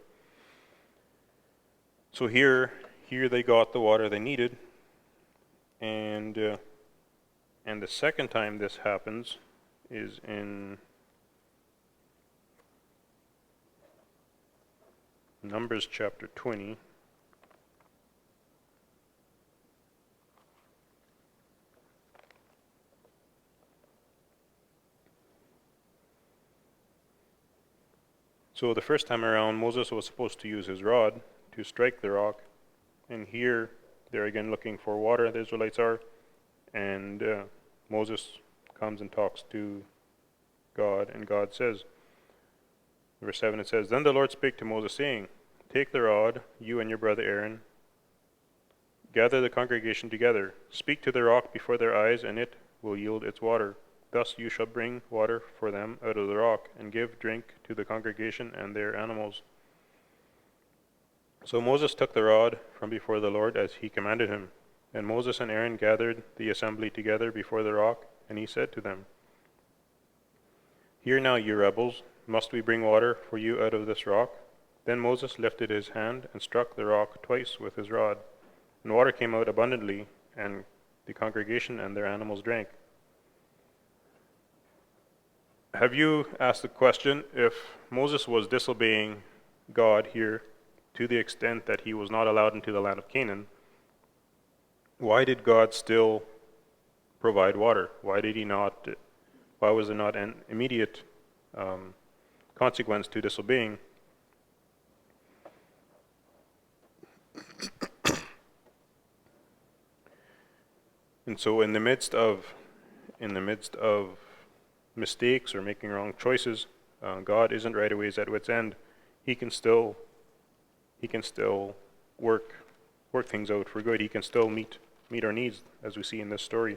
So here they got the water they needed, and the second time this happens is in Numbers chapter 20. So the first time around, Moses was supposed to use his rod to strike the rock, and here they're again looking for water, the Israelites are, and Moses comes and talks to God, and God says, verse 7, it says, then the Lord spake to Moses, saying, take the rod, you and your brother Aaron, gather the congregation together, speak to the rock before their eyes, and it will yield its water. Thus you shall bring water for them out of the rock, and give drink to the congregation and their animals. So Moses took the rod from before the Lord as he commanded him. And Moses and Aaron gathered the assembly together before the rock, and he said to them, hear now, you rebels, must we bring water for you out of this rock? Then Moses lifted his hand and struck the rock twice with his rod, and water came out abundantly, and the congregation and their animals drank. Have you asked the question, if Moses was disobeying God here to the extent that he was not allowed into the land of Canaan, why did God still provide water? Why was there not an immediate consequence to disobeying? And so in the midst of mistakes or making wrong choices, God isn't right away at wit's end. He can still work things out for good. He can still meet our needs, as we see in this story.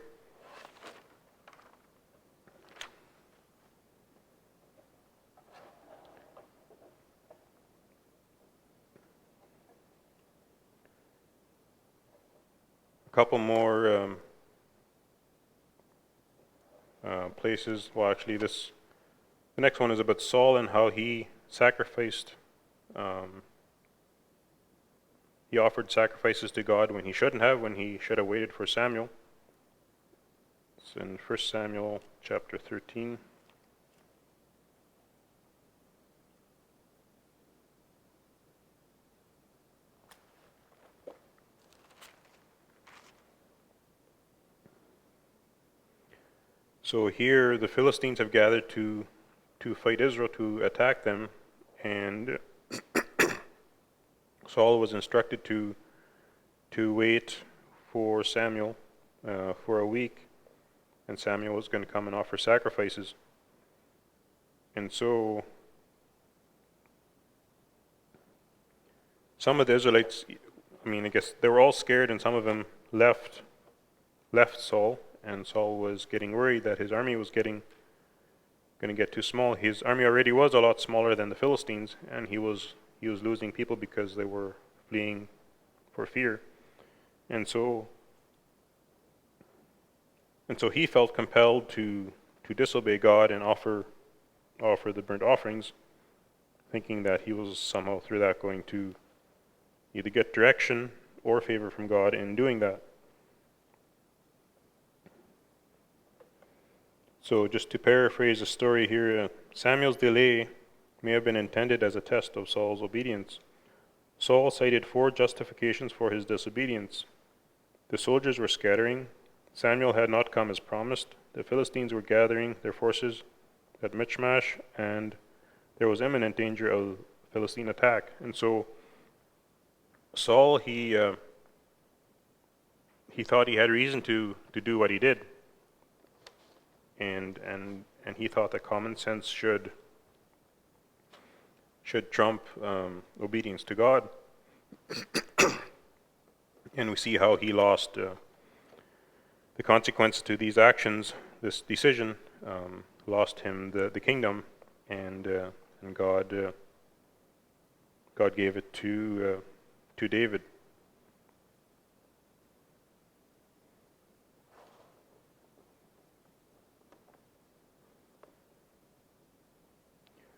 A couple more places. Well, actually, the next one is about Saul and how he sacrificed. He offered sacrifices to God when he shouldn't have, when he should have waited for Samuel. It's in 1 Samuel chapter 13. So here the Philistines have gathered to fight Israel, to attack them, and Saul was instructed to wait for Samuel for a week, and Samuel was going to come and offer sacrifices. And so some of the Israelites, I guess they were all scared, and some of them left Saul, and Saul was getting worried that his army was going to get too small. His army already was a lot smaller than the Philistines, and he was losing people because they were fleeing for fear. And so he felt compelled to disobey God and offer the burnt offerings, thinking that he was somehow through that going to either get direction or favor from God in doing that. So just to paraphrase the story here, Samuel's delay may have been intended as a test of Saul's obedience. Saul cited 4 justifications for his disobedience. The soldiers were scattering. Samuel had not come as promised. The Philistines were gathering their forces at Michmash, and there was imminent danger of Philistine attack. And so Saul, he thought he had reason to do what he did, and he thought that common sense should trump obedience to God. And we see how he lost the consequence to these actions. This decision lost him the kingdom, and God gave it to David.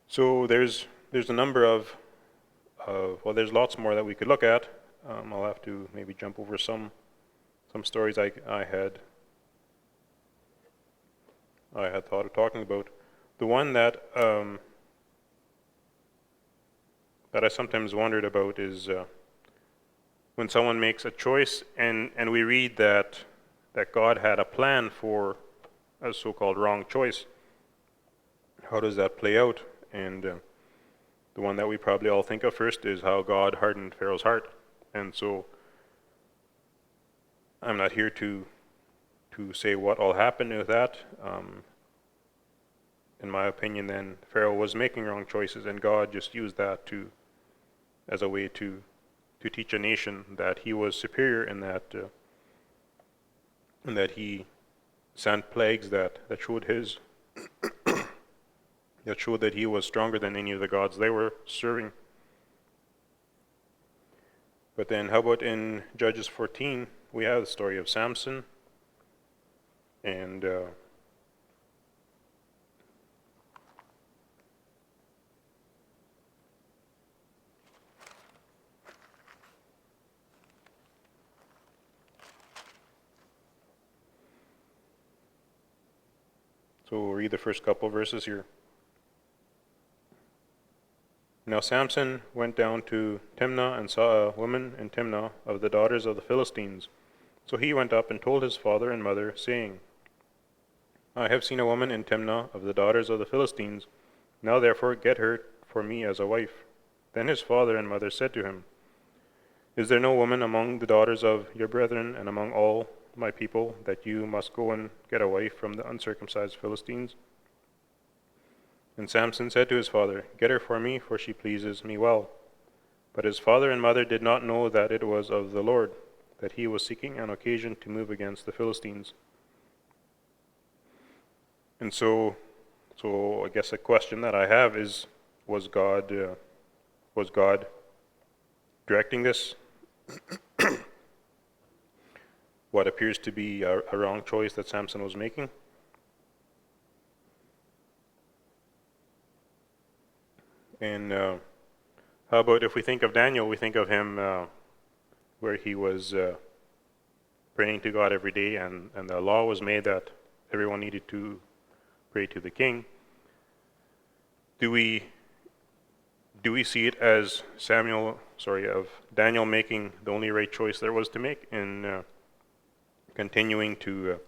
So there's a number of well, there's lots more that we could look at. I'll have to maybe jump over some stories I had thought of talking about. The one that I sometimes wondered about is when someone makes a choice and we read that God had a plan for a so-called wrong choice. How does that play out? And the one that we probably all think of first is how God hardened Pharaoh's heart. And so I'm not here to say what all happened with that. In my opinion, then Pharaoh was making wrong choices, and God just used that as a way to teach a nation that he was superior, and that he sent plagues that showed that showed that he was stronger than any of the gods they were serving. But then how about in Judges 14, we have the story of Samson, and so we'll read the first couple verses here. Now Samson went down to Timnah and saw a woman in Timnah of the daughters of the Philistines. So he went up and told his father and mother, saying, I have seen a woman in Timnah of the daughters of the Philistines. Now therefore get her for me as a wife. Then his father and mother said to him, Is there no woman among the daughters of your brethren and among all my people that you must go and get a wife from the uncircumcised Philistines? And Samson said to his father, Get her for me, for she pleases me well. But his father and mother did not know that it was of the Lord, that he was seeking an occasion to move against the Philistines. And so I guess a question that I have is, was God directing this? What appears to be a wrong choice that Samson was making? And how about if we think of Daniel, we think of him where he was praying to God every day, and the law was made that everyone needed to pray to the king. Do we see it as of Daniel making the only right choice there was to make in continuing to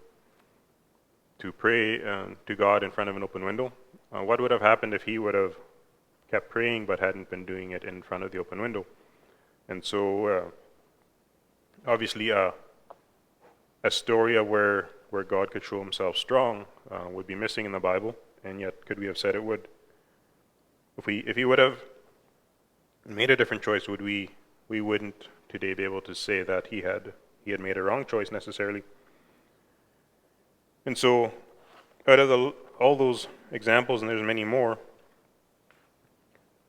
pray to God in front of an open window? What would have happened if he would have kept praying but hadn't been doing it in front of the open window? And so obviously a story of where God could show himself strong would be missing in the Bible, and yet could we have said it would? If he would have made a different choice, we wouldn't today be able to say that he had made a wrong choice necessarily. And so out of all those examples, and there's many more,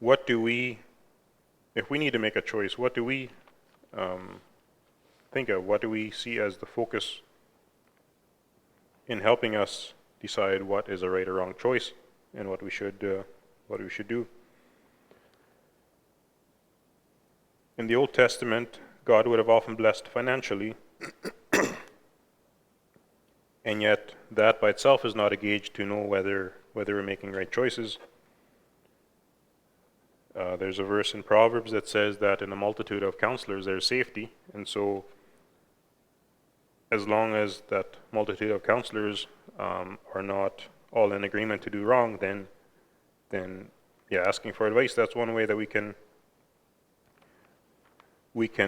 what do we, if we need to make a choice, what do we think of? What do we see as the focus in helping us decide what is a right or wrong choice and what we should do? In the Old Testament, God would have often blessed financially, and yet that by itself is not a gauge to know whether we're making right choices. There's a verse in Proverbs that says that in a multitude of counselors there's safety, and so as long as that multitude of counselors are not all in agreement to do wrong, then yeah, asking for advice, that's one way that we can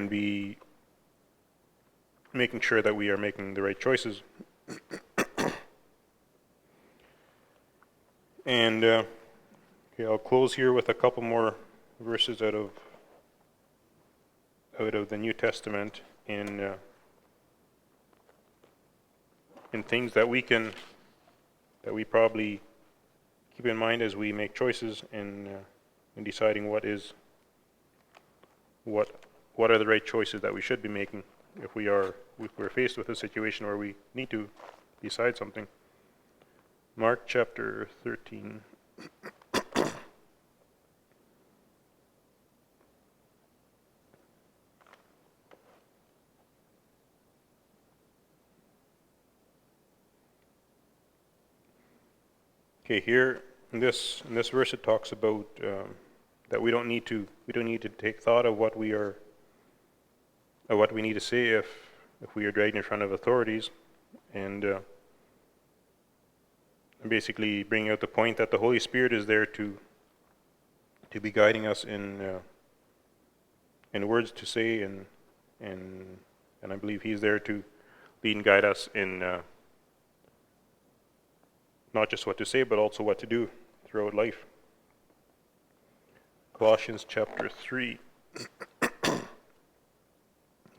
be making sure that we are making the right choices. And okay, I'll close here with a couple more verses out of the New Testament in things that we probably keep in mind as we make choices in deciding what are the right choices that we should be making if we're faced with a situation where we need to decide something. Mark chapter 13. Okay, here in this verse it talks about that we don't need to take thought of what we need to say if we are dragged in front of authorities, and basically bringing out the point that the Holy Spirit is there to be guiding us in words to say, and I believe He's there to lead and guide us in not just what to say, but also what to do throughout life. Colossians chapter 3. I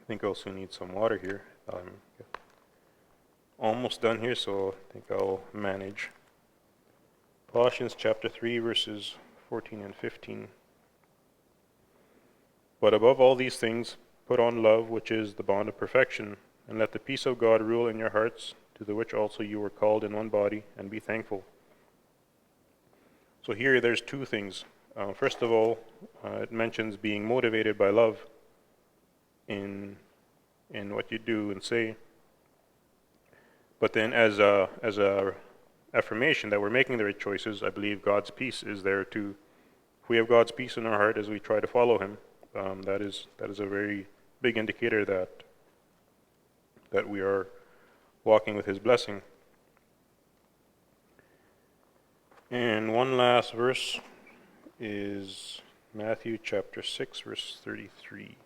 think I also need some water here. I'm almost done here, so I think I'll manage. Colossians chapter 3, verses 14 and 15. But above all these things, put on love, which is the bond of perfection, and let the peace of God rule in your hearts, to the which also you were called in one body, and be thankful. So here there's two things. First of all, it mentions being motivated by love in what you do and say. But then as a affirmation that we're making the right choices, I believe God's peace is there too. If we have God's peace in our heart as we try to follow Him, that is a very big indicator that we are walking with His blessing. And one last verse is Matthew chapter 6, verse 33.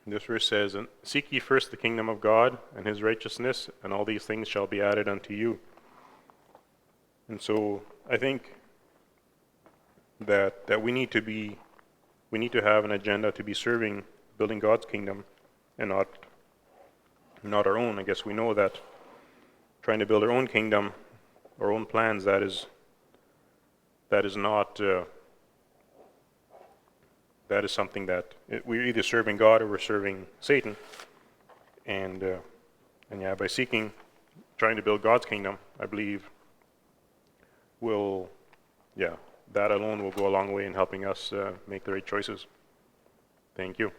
This verse says, "And seek ye first the kingdom of God and His righteousness, and all these things shall be added unto you." And so I think that we need to have an agenda to be serving, building God's kingdom, and not our own. I guess we know that trying to build our own kingdom, our own plans, that is not that is something that we're either serving God or we're serving Satan. And yeah, by trying to build God's kingdom, I believe that alone will go a long way in helping us make the right choices. Thank you.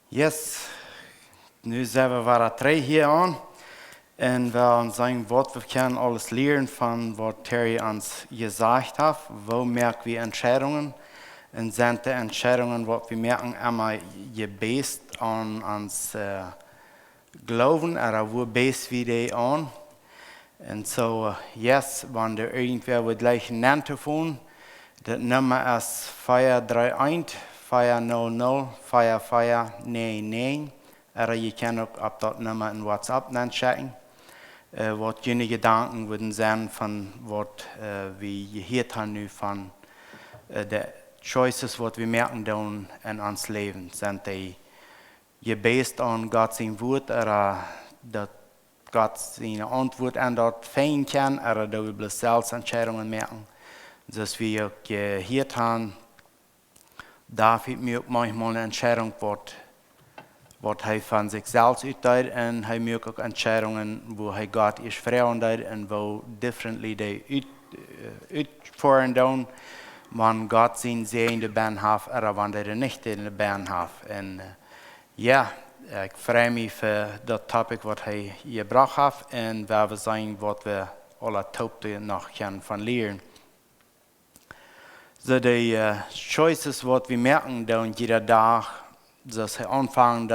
Yes, nu zijn we weer 3 hier aan. En we zeggen wat we kunnen alles leren van wat Terry ons gezegd heeft. Wo merken we Entscheidungen? Und sind die Entscheidungen, wat we merken, immer gebased an ons Glauben, oder wo base wir die an? Und so, yes, wenn der irgendwer wird gleich nennt davon, das Nummer ist 431 400 4499. Oder je kan ook op dat nummer in WhatsApp dan checken. Wat jullie Gedanken würden sein von wat wir gehört haben nu von de choices, wat wir merken doen in ons Leben. Sind die gebased an Gott sein Wort, oder dat Gott seine Antwort an dort finden kann, oder da wir bloß selbst Entscheidungen merken. Dass wir auch gehört haben, David mir auch manchmal eine Entscheidung, was er von sich selbst utdeelt, und er mir auch Entscheidungen, wo er Gott ist Frauen deed, und wo differently die uitvoeren doen, wann Gott sein sehende Bern hat, oder wann er nicht in der Bern hat. Und ja, ich freue mich für das Topic, was er gebracht hat, und wir sagen, was wir alle Taubte noch können von lernen. So die choices, was wir merken, dann jeder Tag, dass wir anfangen,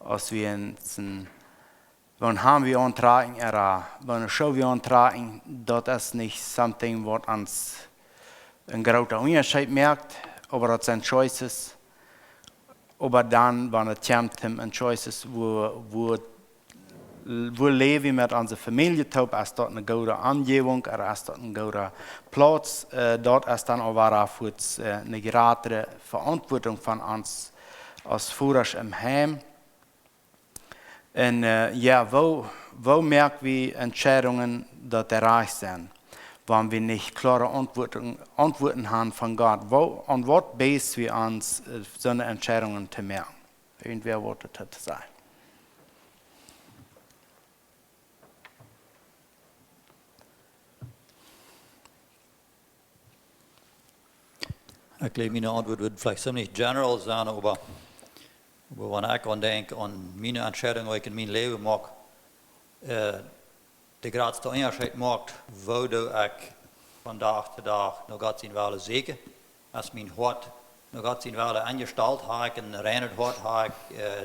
als wir wann haben wir antragen, oder wann schauen wir antragen, das ist nicht something, was uns einen großen Unterschied merkt, aber das sind choices. Aber dann, wenn es kommt, ein choices, wo leben wir mit unserer Familie, ist das eine gute Umgebung, oder ist das ein guter Platz, dort ist dann auch eine gerade Verantwortung von uns als Führer im Heim. Und ja, wo merken wir Entscheidungen, dass erreicht sind, wenn wir nicht klare Antworten haben von Gott? An was base wir uns, so eine Entscheidungen zu merken? Irgendwer wollte das sagen. Ich glaube, meine Antwort wird vielleicht ziemlich general sein, aber wenn ich an meine Entscheidungen, die ich in meinem Leben mache, der größte Unterschied macht, wo ich von Tag zu Tag noch Gott sein Wille sehe, als mein Hort noch Gott sein Wille angestellt habe, ein reines Hort habe,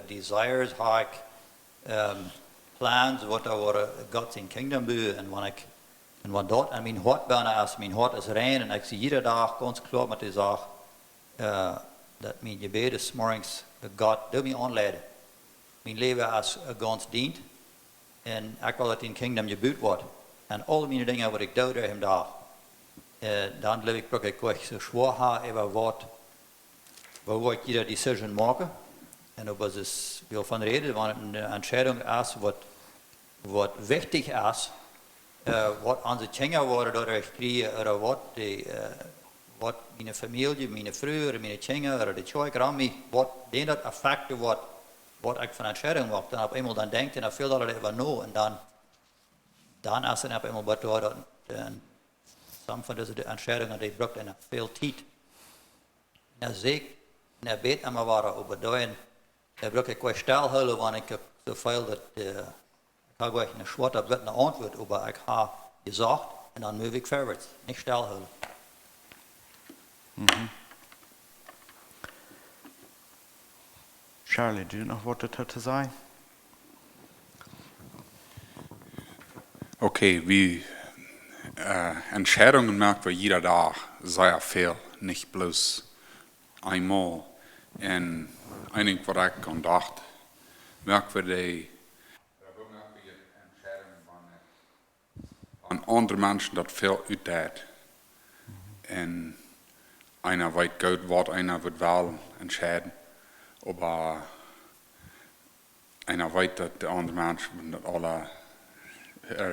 Desires habe, Plans, was Gott sein Kingdom will, und wenn dort an mein Hort bin, als mein Hort ist rein, und ich sehe jeden Tag ganz klar mit der Sache, dass mein Gebet ist morgens, Gott, du mich anleiten. Mein Leben ist ganz dient, und ich will, dass dein Kingdom gebaut wird. Und alle meine Dinge, die ich tue, durch den Tag. Dann glaube ich wirklich so schwer haben, über wo ich jede Decision mache. Und ob es will von reden, wenn es eine Entscheidung ist, was wichtig ist, was unsere Kinder worden dadurch kriegen, oder was meine Familie, meine Frau, meine Kinder, oder die Kinder, was denen das affektiert, was ich von Entscheidungen mache. Dann auf einmal dann denkt, und viel darüber über noch, und dann ist es auf einmal bedeutet, und some von diesen Entscheidungen, die braucht eine viel Zeit. Und sehe, und bet immer weiter, aber dann, braucht ich keine Stillhalten, wenn ich so viel, dass ich habe eine schwere, eine Antwort, aber ich habe gesagt, und dann move ich vorwärts, nicht stillhalten. Mhm. Charlie, du noch was dazu sagen? Okay, wie Entscheidungen merken wir jeder Tag sehr viel, nicht bloß einmal. Und einiges, was ich gedacht merken wir die Entscheidungen, wenn andere Menschen das viel utdeelt. Und einer weiß gut, was einer wird wählen, entscheiden. Aber einer weiß, dass der andere Mensch, dass alle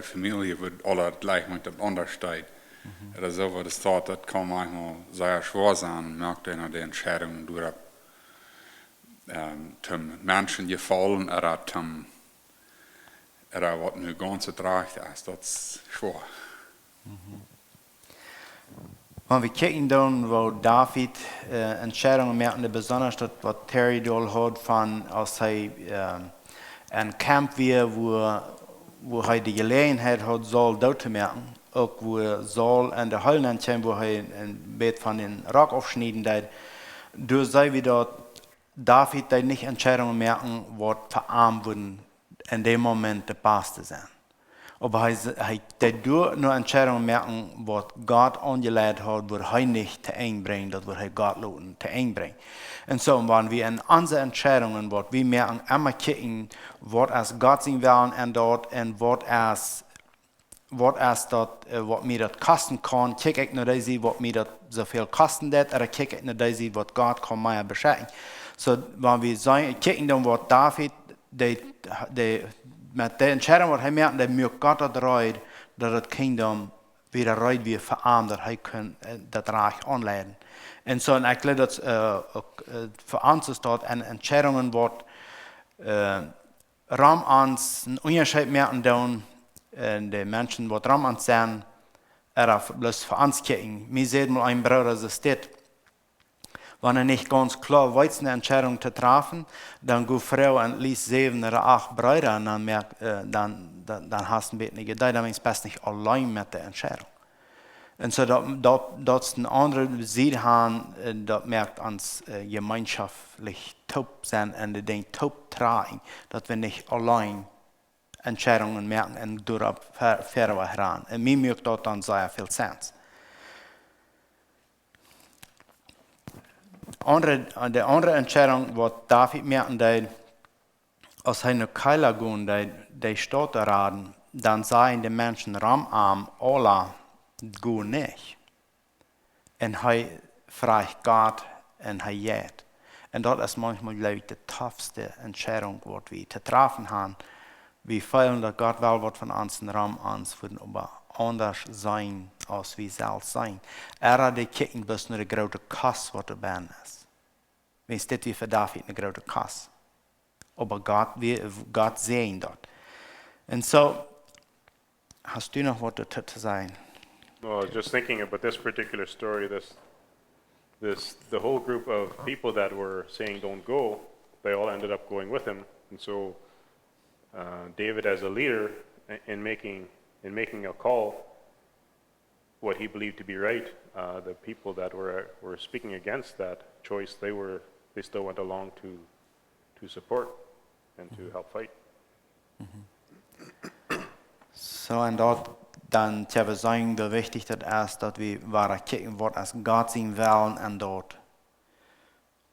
Familie wird alle gleich mit dem anderen steht. Oder so, was das dort, das kann manchmal sehr schwer sein, merkt einer die Entscheidungen durch zum Menschen gefallen, oder was nur ganz recht ist, das ist schwer. Wenn wir kijken dan, wo David Entscheidungen merkte, besonders das, was Terry doll hat, von als er ein Camp war, wo er die Gelegenheit hat, Saul dort zu merken, auch wo Saul an der Hölle kam, wo er ein Bett von den Rock aufschneiden hat, du sei wie dort David nicht Entscheidungen merken, was verarmt wurden, in dem Moment der Beste sein. Aber er nur Entscheidungen merken, was Gott angelegt hat, wo er nicht zu eng bringt, das wird er Gott lassen, zu eng bringt. Und so, wenn wir in unsere Entscheidungen, was wir merken, immer kicken, was als Gott sein wollen und dort, und was mir das kosten kann, kick ich nur das, was mir das so viel kosten wird, oder kick ich nur das, was Gott kann mir beschenken. So, wenn wir sagen, kicken dann, was David, met de entscheiding wat hij merkt, dat moet God dat rijdt, dat het kingdom weer rijdt weer verarmt, dat hij kan dat rijk aanleiden. En zo, en ik geloof dat voor ons is dat en entscheidingen wat ram ons een onderscheid merken doen, en de mensen wat ram ons zijn, bloß voor ons kijken. Mij zei mal een broeder, so steht, wenn nicht ganz klar weiß, eine Entscheidung zu treffen, dann geht Frau und liest 7 oder 8 Brüder und dann merkt, dann hast du ein bisschen gedacht, dann ist es besser nicht allein mit der Entscheidung. Und so, das ist eine andere Seite haben, das merkt uns gemeinschaftlich top sein und den top tragen, dass wir nicht allein Entscheidungen merken und durch heran. Und mir merkt das dann sehr viel Sinn. Die andere Entscheidung, was David merken, als er nach Keila ging, die Stadt raten, dann seien die Menschen ramarm, alle gehen nicht. Und er fragt Gott und er geht. Und das ist manchmal, glaube ich, die toughste Entscheidung, die wir zu treffen haben. Wir fühlen, dass Gott will, was von uns in Raum uns würden, aber anders sein, als wir selbst sein. Hat die Kicken bis nur die große Kass, was dabei ist. Wenn es wie für David eine große Kass. Aber Gott sehen dort. Und so, hast du noch was dazu zu sagen? Well, I was just thinking about this particular story. The whole group of people that were saying don't go, they all ended up going with him. And so, David, as a leader, in making a call, what he believed to be right, the people that were speaking against that choice, they still went along to support and to help fight. So, und dort dann zu sagen, wie wichtig das ist, dass wir kicken, was als Gott sein wollen und dort.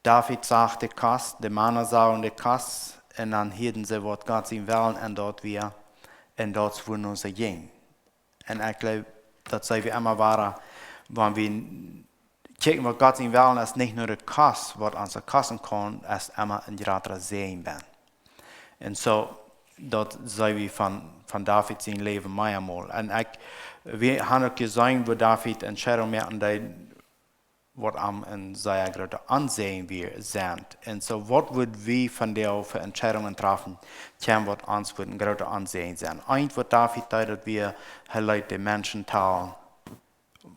David sagt die Kass, die Männer sagen die Kass, und dann hielten sie, was Gott sein wollen und dort wurden uns gehen. Und ich glaube, das sei wie immer wahr, wenn wir kicken, was Gott sein wollen, ist nicht nur die Kass, was uns kosten kann, ist immer ein gratis Sehen werden. Und so, dat sei wie von David sein Leben mehrmal. Und wir haben auch gesehen, wo David Entscheidungen merken, was am in seiner großen Ansehen wir sind. Und so, was würden wir von der für Entscheidungen treffen, was uns für ein großes Ansehen sein. Eins, was David dass wir die Menschen teilen,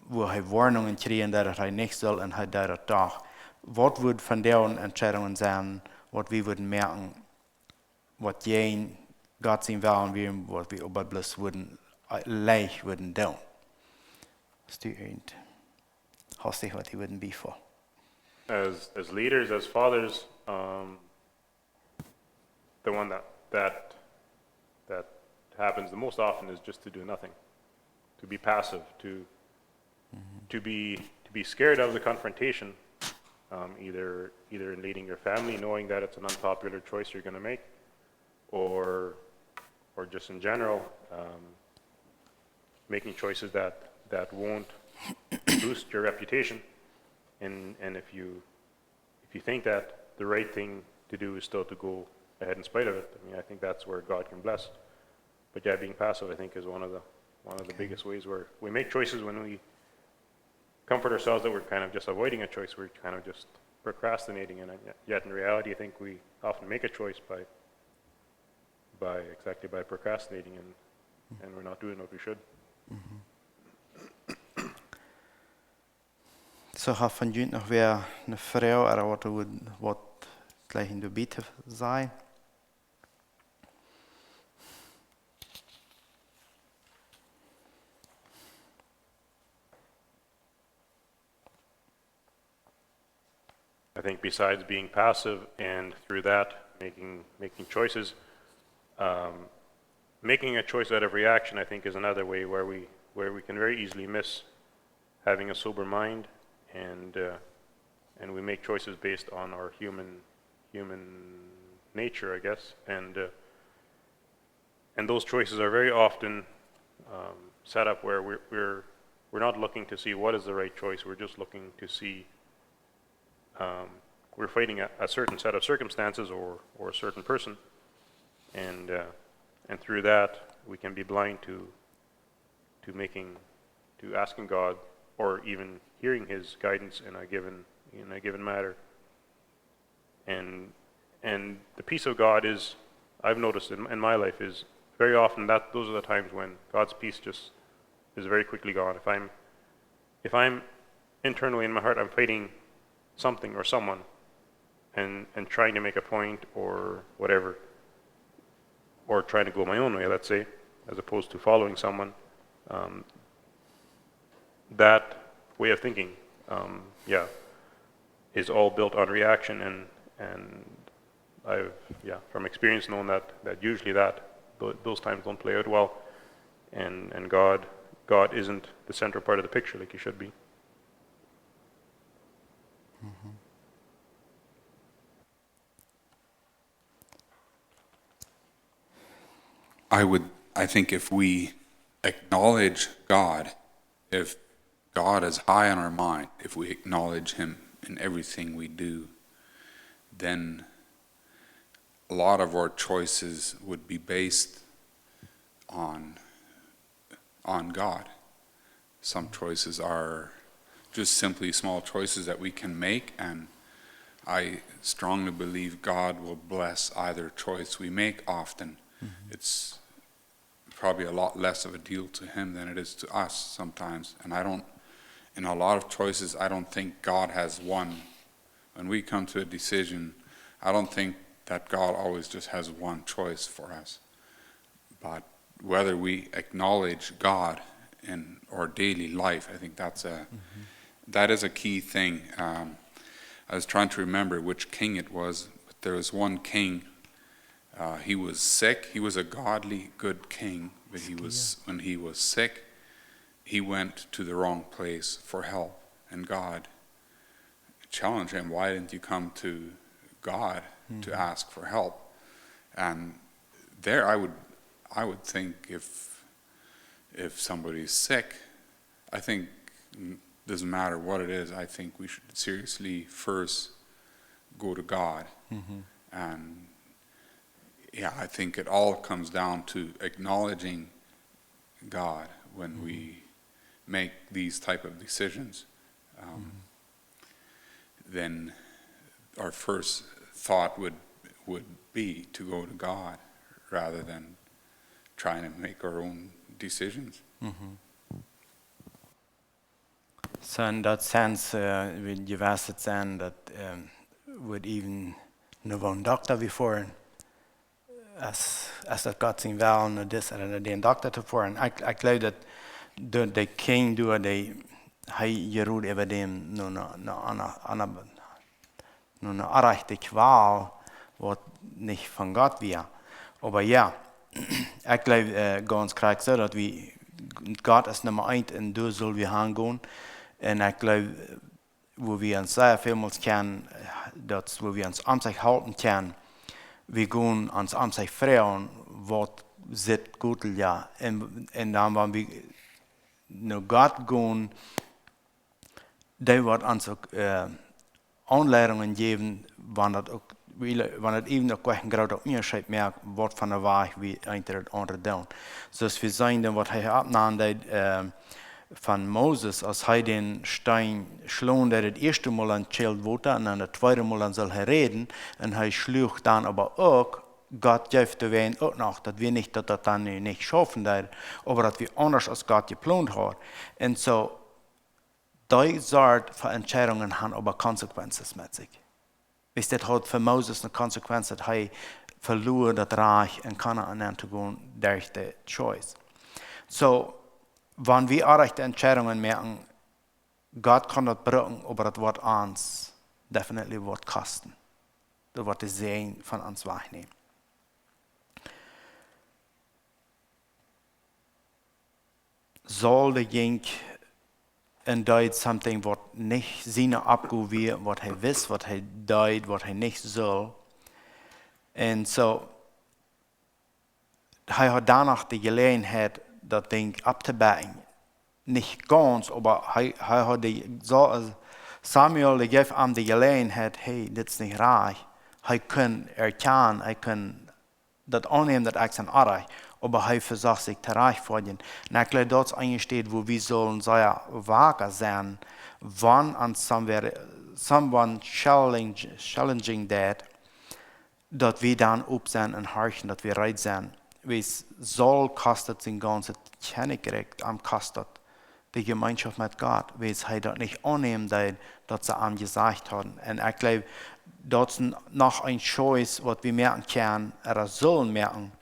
wo er Warnungen kriegen, dass er nicht soll, und er das doch. Was würde von der Entscheidungen sein, was wir würden merken, was jeden Gott sein wollen wir, was wir aber bloß leicht würden tun. Hast du was würden be for? As leaders, as fathers, the one that happens the most often is just to do nothing, to be passive, to be scared of the confrontation, either in leading your family, knowing that it's an unpopular choice you're going to make, or just in general, making choices that won't boost your reputation. And if you think that the right thing to do is still to go ahead in spite of it, I mean, I think that's where God can bless. But yeah, being passive, I think, is one of the biggest ways where we make choices when we comfort ourselves that we're kind of just avoiding a choice. We're kind of just procrastinating, and yet in reality, I think we often make a choice by procrastinating, and we're not doing what we should. Så har van jullie nog weer een vrouw, er wat gleich in de bieten zijn. I think besides being passive and through that making choices, making a choice out of reaction, I think, is another way where we can very easily miss having a sober mind, and we make choices based on our human nature, I guess, and those choices are very often set up where we're not looking to see what is the right choice. We're just looking to see. We're fighting a certain set of circumstances or a certain person, and through that we can be blind to asking God or even hearing His guidance in a given matter. And the peace of God is, I've noticed in my life, is very often that those are the times when God's peace just is very quickly gone. If I'm internally in my heart, I'm fighting something or someone and trying to make a point or whatever, or trying to go my own way, let's say, as opposed to following someone, that way of thinking, is all built on reaction, and I've, from experience known that usually those times don't play out well, and God isn't the central part of the picture like He should be. Mm-hmm. I think if we acknowledge God, if God is high on our mind, if we acknowledge Him in everything we do, then a lot of our choices would be based on God. Some choices are just simply small choices that we can make, and I strongly believe God will bless either choice we make often. Mm-hmm. It's probably a lot less of a deal to Him than it is to us sometimes. And in a lot of choices, I don't think God has one. When we come to a decision, I don't think that God always just has one choice for us. But whether we acknowledge God in our daily life, I think that is a key thing. I was trying to remember which king it was, but there was one king. He was sick. He was a godly, good king, but when he was sick, he went to the wrong place for help, and God challenged him. Why didn't you come to God to ask for help? And there, I would think if somebody's sick, I think it doesn't matter what it is. I think we should seriously first go to God, and I think it all comes down to acknowledging God when we make these type of decisions. Then our first thought would be to go to God rather than trying to make our own decisions. So in that sense, with you asked then that would even know one doctor before, as that got seen well, and this and the doctor before, and I glaube that the king do they Jerud über dem nun erreichte Qual, was nicht von Gott wir. Aber ja, ich glaube ganz klar so, dass wir Gott ist Nummer 1 und da soll wir hingehen. Und ich glaube, wo wir uns sehr vielmals kennen, dass wo wir uns an sich halten können, wir gehen uns an sich fragen, was ist gut, ja. Und dann, wenn wir nach Gott gehen, der wird uns auch Anleitungen geben, wenn es eben auch gerade auf mir schreibt, merkt, was von der Weg wie eigentlich andere tun. So dass wir sehen, dann, was er abnahm, von Moses, als er den Stein schlug, der das erste Mal an Schild wurde, und dann das zweite Mal an soll er reden, und er schlug dann aber auch, Gott gibt wir auch noch, dass wir nicht, dass das dann nicht schaffen, aber dass wir anders als Gott geplant haben. Und so, die Sorte für Entscheidungen haben aber Konsequenzen mit sich. Ist das hat für Moses eine Konsequenz, dass er verloren das Reich und Kanaan zu gehen durch die Choice. So, wenn wir auch die Entscheidungen merken, Gott kann das brauchen, aber das wird uns definitiv wird kosten. Das wird die Sehen von uns wegnehmen. Soll der Jink in Deutsch something, was nicht seine Abgabe wird, was er wisst, was er deut, was er nicht soll. Und so, er hat danach die Gelegenheit, das Ding abzubauen. Nicht ganz, aber er hat die, Samuel, der gibt ihm die Gelegenheit, hey, das ist nicht reich. Er kann erkennen, er kann das annehmen, dass er sein Reich, aber er versucht sich zu reich vorhin. Und ich glaube, dort einsteht, wo wir sollen sehr vage sein, wann an someone challenging that, dass wir dann up sein und horchen, dass wir reich sein. Wie es soll kostet sein ganzes Kennekriegt, am kostet die Gemeinschaft mit Gott, wie es er das nicht annehmen, dass sie ihm gesagt haben. Und ich glaube, das ist noch ein Choice, was wir merken können, oder sollen merken,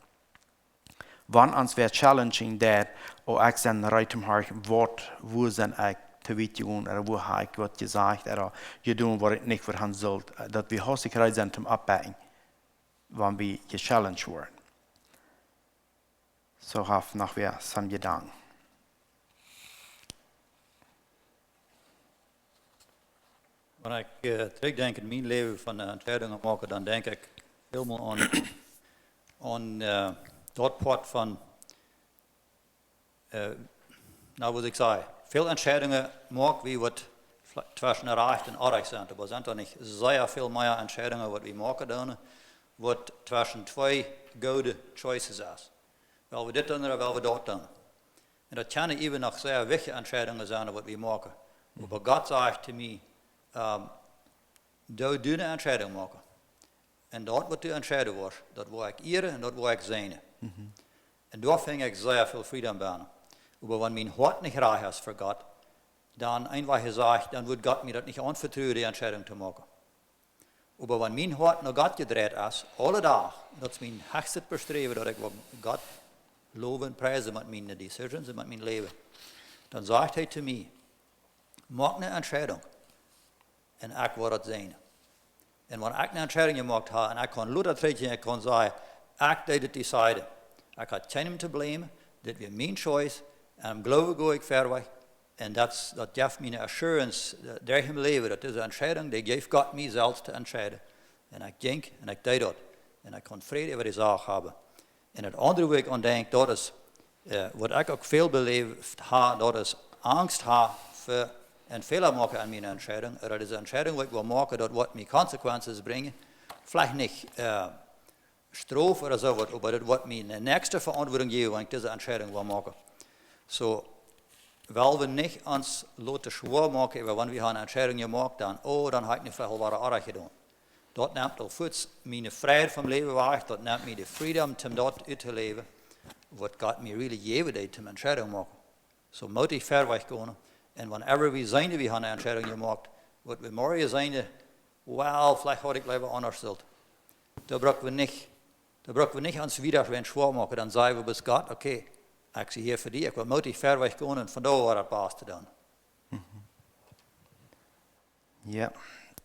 wann uns wir challenging that, oder ich sein Reich im Horchen, wo sind ich zu weit gehen, oder wo habe ich was gesagt, oder tun, was ich nicht für haben sollte, dass wir häufig reich sind zum Abbauen, wenn wir gechallenged werden. So habe ich noch wieder some Gedanken. Wenn ich terugdenk in mijn leven van Entscheidungen maken, dan denk ik helemaal aan dat part van, nou wat ik zei, veel Entscheidungen maken wie wat tussen recht en onrecht zijn. Maar zijn er niet zeer veel meer Entscheidungen wat we maken dan, wat tussen twee goede choices is. Wel we dit doen of wel we dat doen. En dat kunnen even nog zeer wichtige Entscheidungen zijn wat we maken. Maar God zegt te mij, du eine Entscheidung machen. Und dort wird die Entscheidung was, das wo ich ihre und das wo ich seine. Und da fing ich sehr viel Frieden bei. Aber wenn mein Hart nicht reich ist für Gott, dann einfach gesagt, dann wird Gott mir das nicht anvertrauen, die Entscheidung zu machen. Aber wenn mein Hart nach Gott gedreht ist, alle Tag, das ist mein höchstes Bestreben, dass ich Gott lobe und preise mit meinen Decisions und mit meinem Leben, dann sagt er zu mir, mach eine Entscheidung. En ik wil dat zijn. En wanneer ik een entscheiding gemaakt heb, en ik kan Luther treden, ik kan zeggen, ik deed het decide. Ik had geen te blamen, dit was mijn choice, en ik geloof go ik verder. En dat geeft me een assurance, door hem leven, dat is een entscheiding, die geeft God mij zelf te entscheiden. En ik denk, en ik deed dat. En ik kan vrede over die zaak hebben. En het andere wat ik aan denk, dat is, wat ik ook veel beleefd heb, dat is angst heb voor en Fehler machen an meiner Entscheidung, oder diese Entscheidung, die ich mache, das wird mir Konsequenzen bringen, vielleicht nicht Strafe oder so, aber das wird mir eine nächste Verantwortung geben, wenn ich diese Entscheidung mache. So, weil wir nicht uns Leute schwör machen, aber wenn wir eine Entscheidung gemacht haben, dann habe ich nicht viel wahre Arbeit getan. Dort nimmt auch kurz meine Freiheit vom Leben weg, dort nimmt mir die Freedom, um dort zu leben, was Gott mir really geben hat, um Entscheidung machen. So muss ich verweg gehen. En whenever we zijn, we hebben een entscheiding gemaakt, wat we morgen zijn, well, vielleicht had ik liever anders gesteld. Da brauchen wir nicht ans Widerstand schwör machen, dann sagen wir bis Gott, okay, ich zie hier für dich, ich will mutig verweg gehen und von da war das Beste dann. Ja,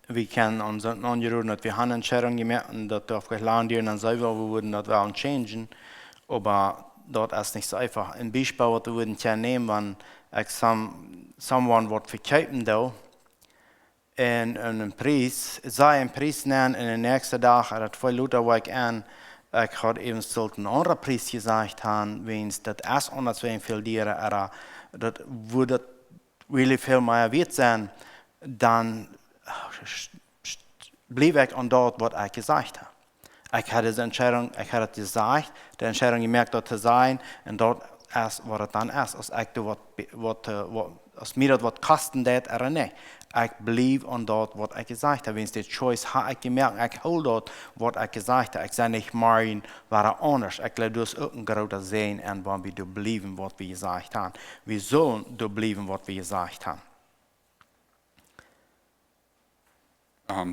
wir können uns angerufen, dass wir eine Entscheidung gemacht haben, dass wir auf gelernt haben, dann sagen wir würden das wollen changen, aber dort ist nicht so einfach. Ein Beispiel, was wir würden nehmen, wenn someone wordt verkopen da en een prijs, zij een prijs nemen en de nächste dag er het veel later werk aan, ik had eventueel een andere prijs gezegd hebben, wens dat is anders weer veel dieren, dat würde really veel meer wert zijn, dan bleef ik aan dat wat ik gezegd heb. Ik had deze Entscheidung, ik had het gezegd, de Entscheidung gemerkt dat te zijn en dat is wat het dan is. Als ik als mir das wat kosten dat oder nicht. Ich blieb an dort, was ich gesagt habe. Wenn es die Choice habe ich gemerkt, ich hol dort, was ich gesagt habe. Ich sage nicht, Marien war anders. Ich glaube, das ist auch ein großer Sehen, und wenn wir bleiben, was wir gesagt haben. Wir sollen bleiben, was wir gesagt haben.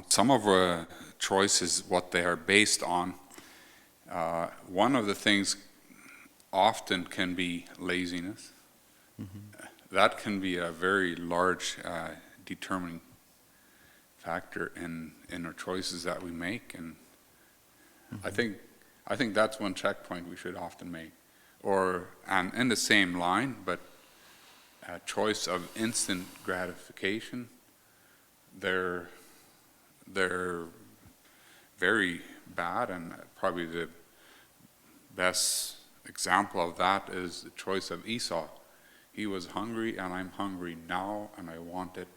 Some of our choices, what they are based on, one of the things often can be laziness. That can be a very large determining factor in our choices that we make, and I think that's one checkpoint we should often make. And in the same line, but a choice of instant gratification, they're very bad, and probably the best example of that is the choice of Esau. He was hungry, and I'm hungry now, and I want it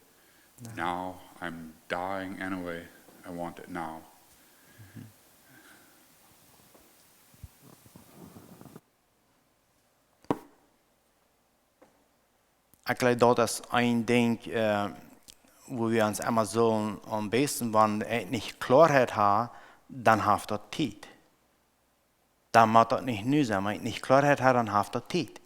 now. I'm dying anyway, I want it now. Ich glaube, das ist ein Ding, wo wir uns immer so am besten, wenn nicht Klarheit haben, dann hat das Zeit. Dann macht das nicht nur sein, wenn ich nicht Klarheit habe, dann hat das Zeit.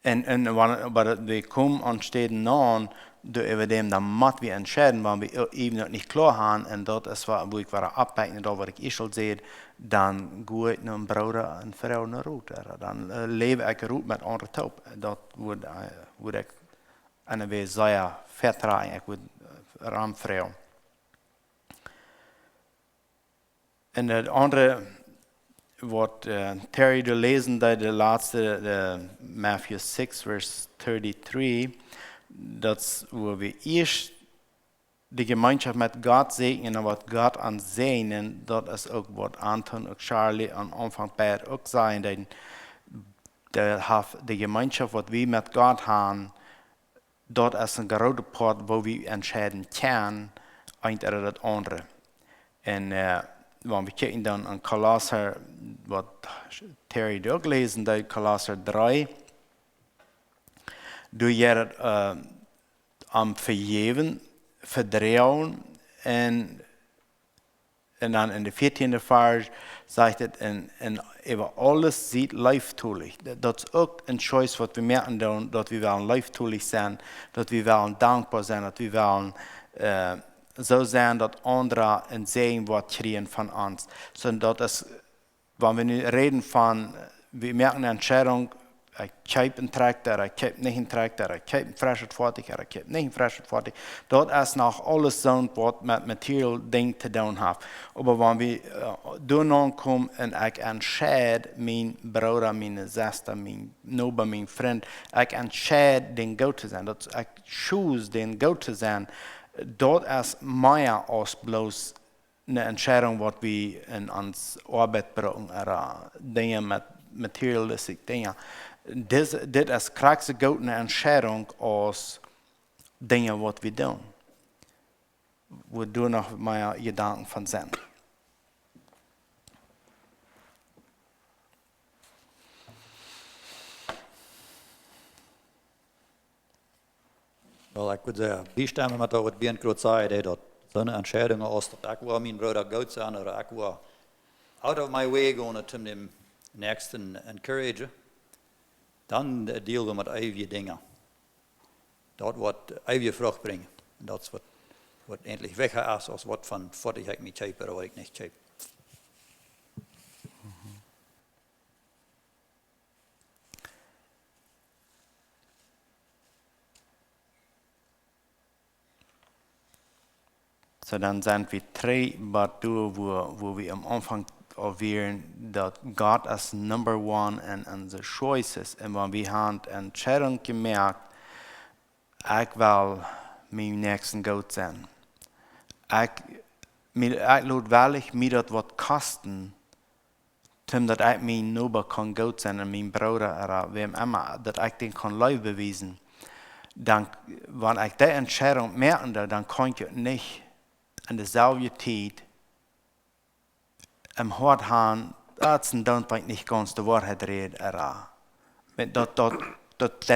Und wenn wir kommen und stehen nah, über dem, dann müssen wir entscheiden, wenn wir eben noch nicht klar haben, und das ist, wo ich abweichen, da wo ich schon sehe, dann gehe ich einem Bruder und Frau eine Route. Dann lebe ich eine Route mit anderen Taub. Das würde ich eine Weise sehr vertragen, ich würde Ramfrau. Und das andere, was Terry du lesen, der laatste, Matthew 6, Vers 33, dat wo wir erst die Gemeinschaft mit Gott segnen und was Gott ansehen, dat ist auch was Anton und Charlie am Anfang bei auch sagen, denn die Gemeinschaft, was wir mit Gott haben, dort ist ein großer Part, wo wir entscheiden können, und das andere. Und wenn wir gucken dann an Kolosser, was Terry auch lesen, der Kolosser 3, du jij am Vergeben, Vertrauen und dann in der 14. Vers sagt es, und über alles sieht lieftulich. Das ist auch ein Choice, was wir merken, dass wir wollen lieftulich sein, dass wir wollen dankbar sein, dass wir wollen so sein, dass andere ein Segen kriegen von uns. So, das ist, wenn wir nicht reden von, wir merken eine Entscheidung, ich kaufe einen Traktor, ich kaufe nicht einen Traktor, ich kaufe ein frisches Fahrzeug, ich kaufe nicht ein frisches Fahrzeug. Das ist noch alles so, was mit Material Dingen zu tun hat. Aber wenn wir da kommen und ich entscheide, mein Bruder, meine Schwester, mein Nachbar, mein Freund, ich entscheide, den Gott zu sein, ich choose, den Gott zu sein, das ist mehr als bloß eine Entscheidung, was wir in uns Arbeit brauchen, oder Dinge mit materialistische Dinge. Das ist krass eine Entscheidung aus Dingen, was wir tun. Wo du noch mehr Gedanken von sind. Wel, ik moet zeggen, bijstemmen met wat Bien Kroot zei, dat zo'n entscheiding als dat ik wil mijn broeder goed zijn, of ik wil out of my way gaan om dem nächsten encouragen, dan delen we met eeuwige dingen. Dat wordt eeuwige vrucht brengen. En dat is wat endlich weg is, als wat van wat ik niet koop of wat ik niet koop. So, dann sind wir drei Badu, wo wir am Anfang wären, dass Gott ist Number One in unsere Choices. Und wenn wir haben eine Entscheidung gemerkt, ich will meinem Nächsten gut sein. Ich will mir das was kosten, damit ich mein Nachbar kann gut sein und mein Bruder oder wem immer, dass ich den kann Leib beweisen. Dann, wenn ich diese Entscheidung merke, dann kann ich nicht in derselben Zeit im Hort haben, das ist dann nicht ganz die Wahrheit reden. Das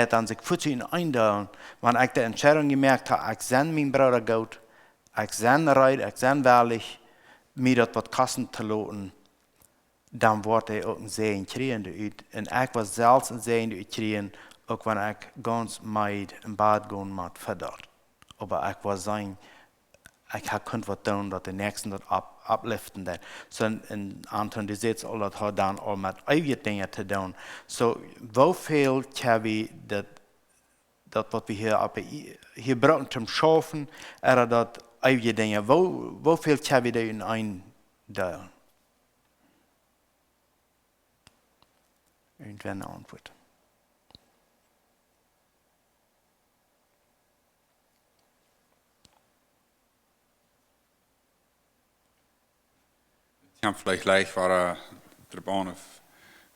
dann sich für sich einstellen, wenn ich die Entscheidung gemerkt habe, ich sende meinen Bruder gut, ich sende rein, ich sende ehrlich, mir das was kosten zu lassen, dann wird er auch ein Segen kriegen. Und ich was selbst ein Segen kriegen, auch wenn ich ganz meid im Bad gehen muss für das. Aber ich was sein, ik har kunt wat doen dat de nächsten dat upliften dat. Så en Anton, die zit al dat har dan al met eigen dingen te doen. Så hoeveel kan we dat wat we hier gebruiken te schaffen, dat eigen dingen, hoeveel kan we daar in een deel? Irgendwer eine Antwort. Ja, vielleicht leicht war der Bonus.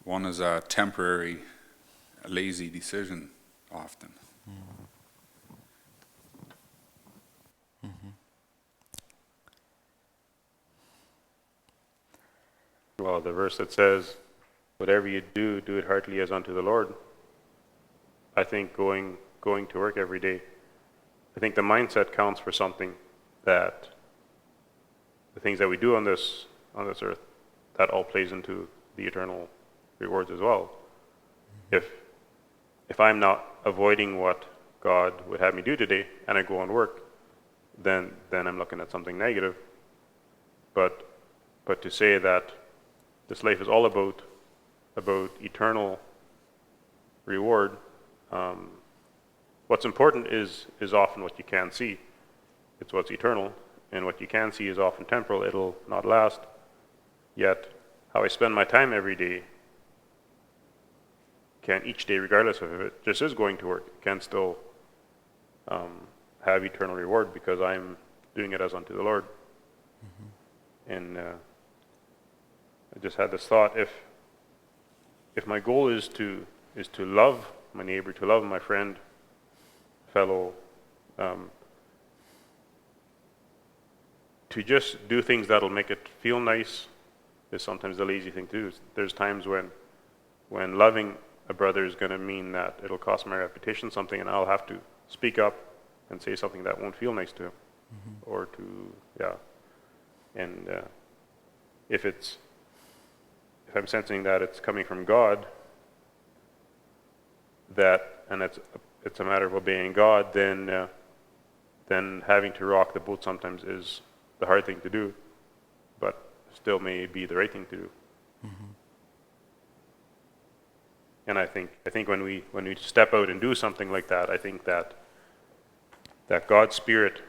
One is a temporary, lazy decision often. Well, the verse that says, whatever you do, do it heartily as unto the Lord. I think going to work every day, I think the mindset counts for something, that the things that we do on this earth, that all plays into the eternal rewards as well. If I'm not avoiding what God would have me do today and I go and work, then I'm looking at something negative. But to say that this life is all about eternal reward, what's important is often what you can't see. It's what's eternal, and what you can see is often temporal. It'll not last. Yet, how I spend my time every day can each day, regardless of if it just is going to work, can still have eternal reward because I'm doing it as unto the Lord. And I just had this thought: if my goal is to love my neighbor, to love my friend, fellow, to just do things that'll make it feel nice, is sometimes the lazy thing to do. There's times when loving a brother is going to mean that it'll cost my reputation something, and I'll have to speak up and say something that won't feel nice to him, or and if I'm sensing that it's coming from God, and it's a matter of obeying God, then having to rock the boat sometimes is the hard thing to do, but still may be the right thing to do. And I think when we step out and do something like that, I think that God's Spirit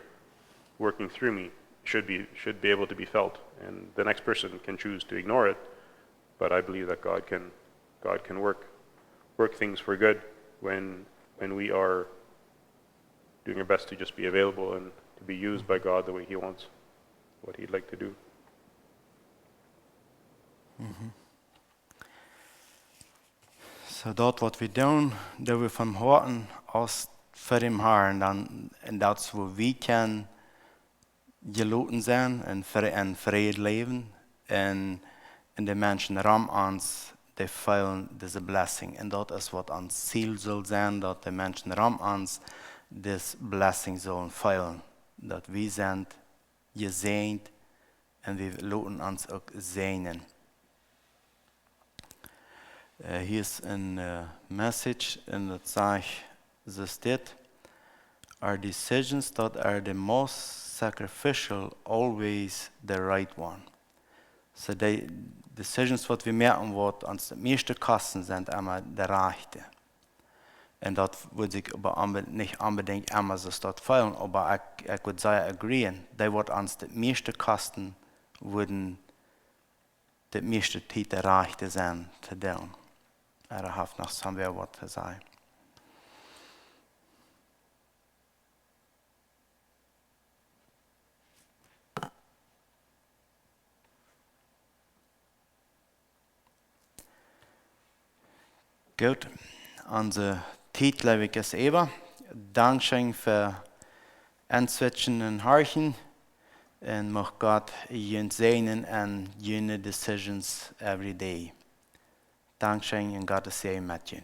working through me should be able to be felt, and the next person can choose to ignore it, but I believe that God can work things for good when we are doing our best to just be available and to be used by God the way He wants, what He'd like to do. Så dat wat we doen, dat we van harten als voor hem Herren, en dat is waar we kan geloten zijn en vrede leven, en de mensen ram ons, die feilen deze blessing. En dat is wat ons ziel zal zijn, dat de mensen ram ons deze blessing zullen feilen. Dat we zijn gezegend en we laten ons ook zegenen. Hier is een message en dat zegt dit: our decisions that are the most sacrificial always the right one. So de decisions wat we merken wat ons het meeste kosten zijn immer de rechte. En dat würde ich aber nicht unbedingt immer so dort fallen, aber ich würde sagen, agreeen, die wat uns het meeste kosten würden het meeste tijd de rechte zijn te doen. Heeft nog somewhere wat te zeggen. Gut, onze titel is even. Dankzij voor aanswitchen en harten. En mag God je zegenen en je decisions every day. Dankzij en God is met je.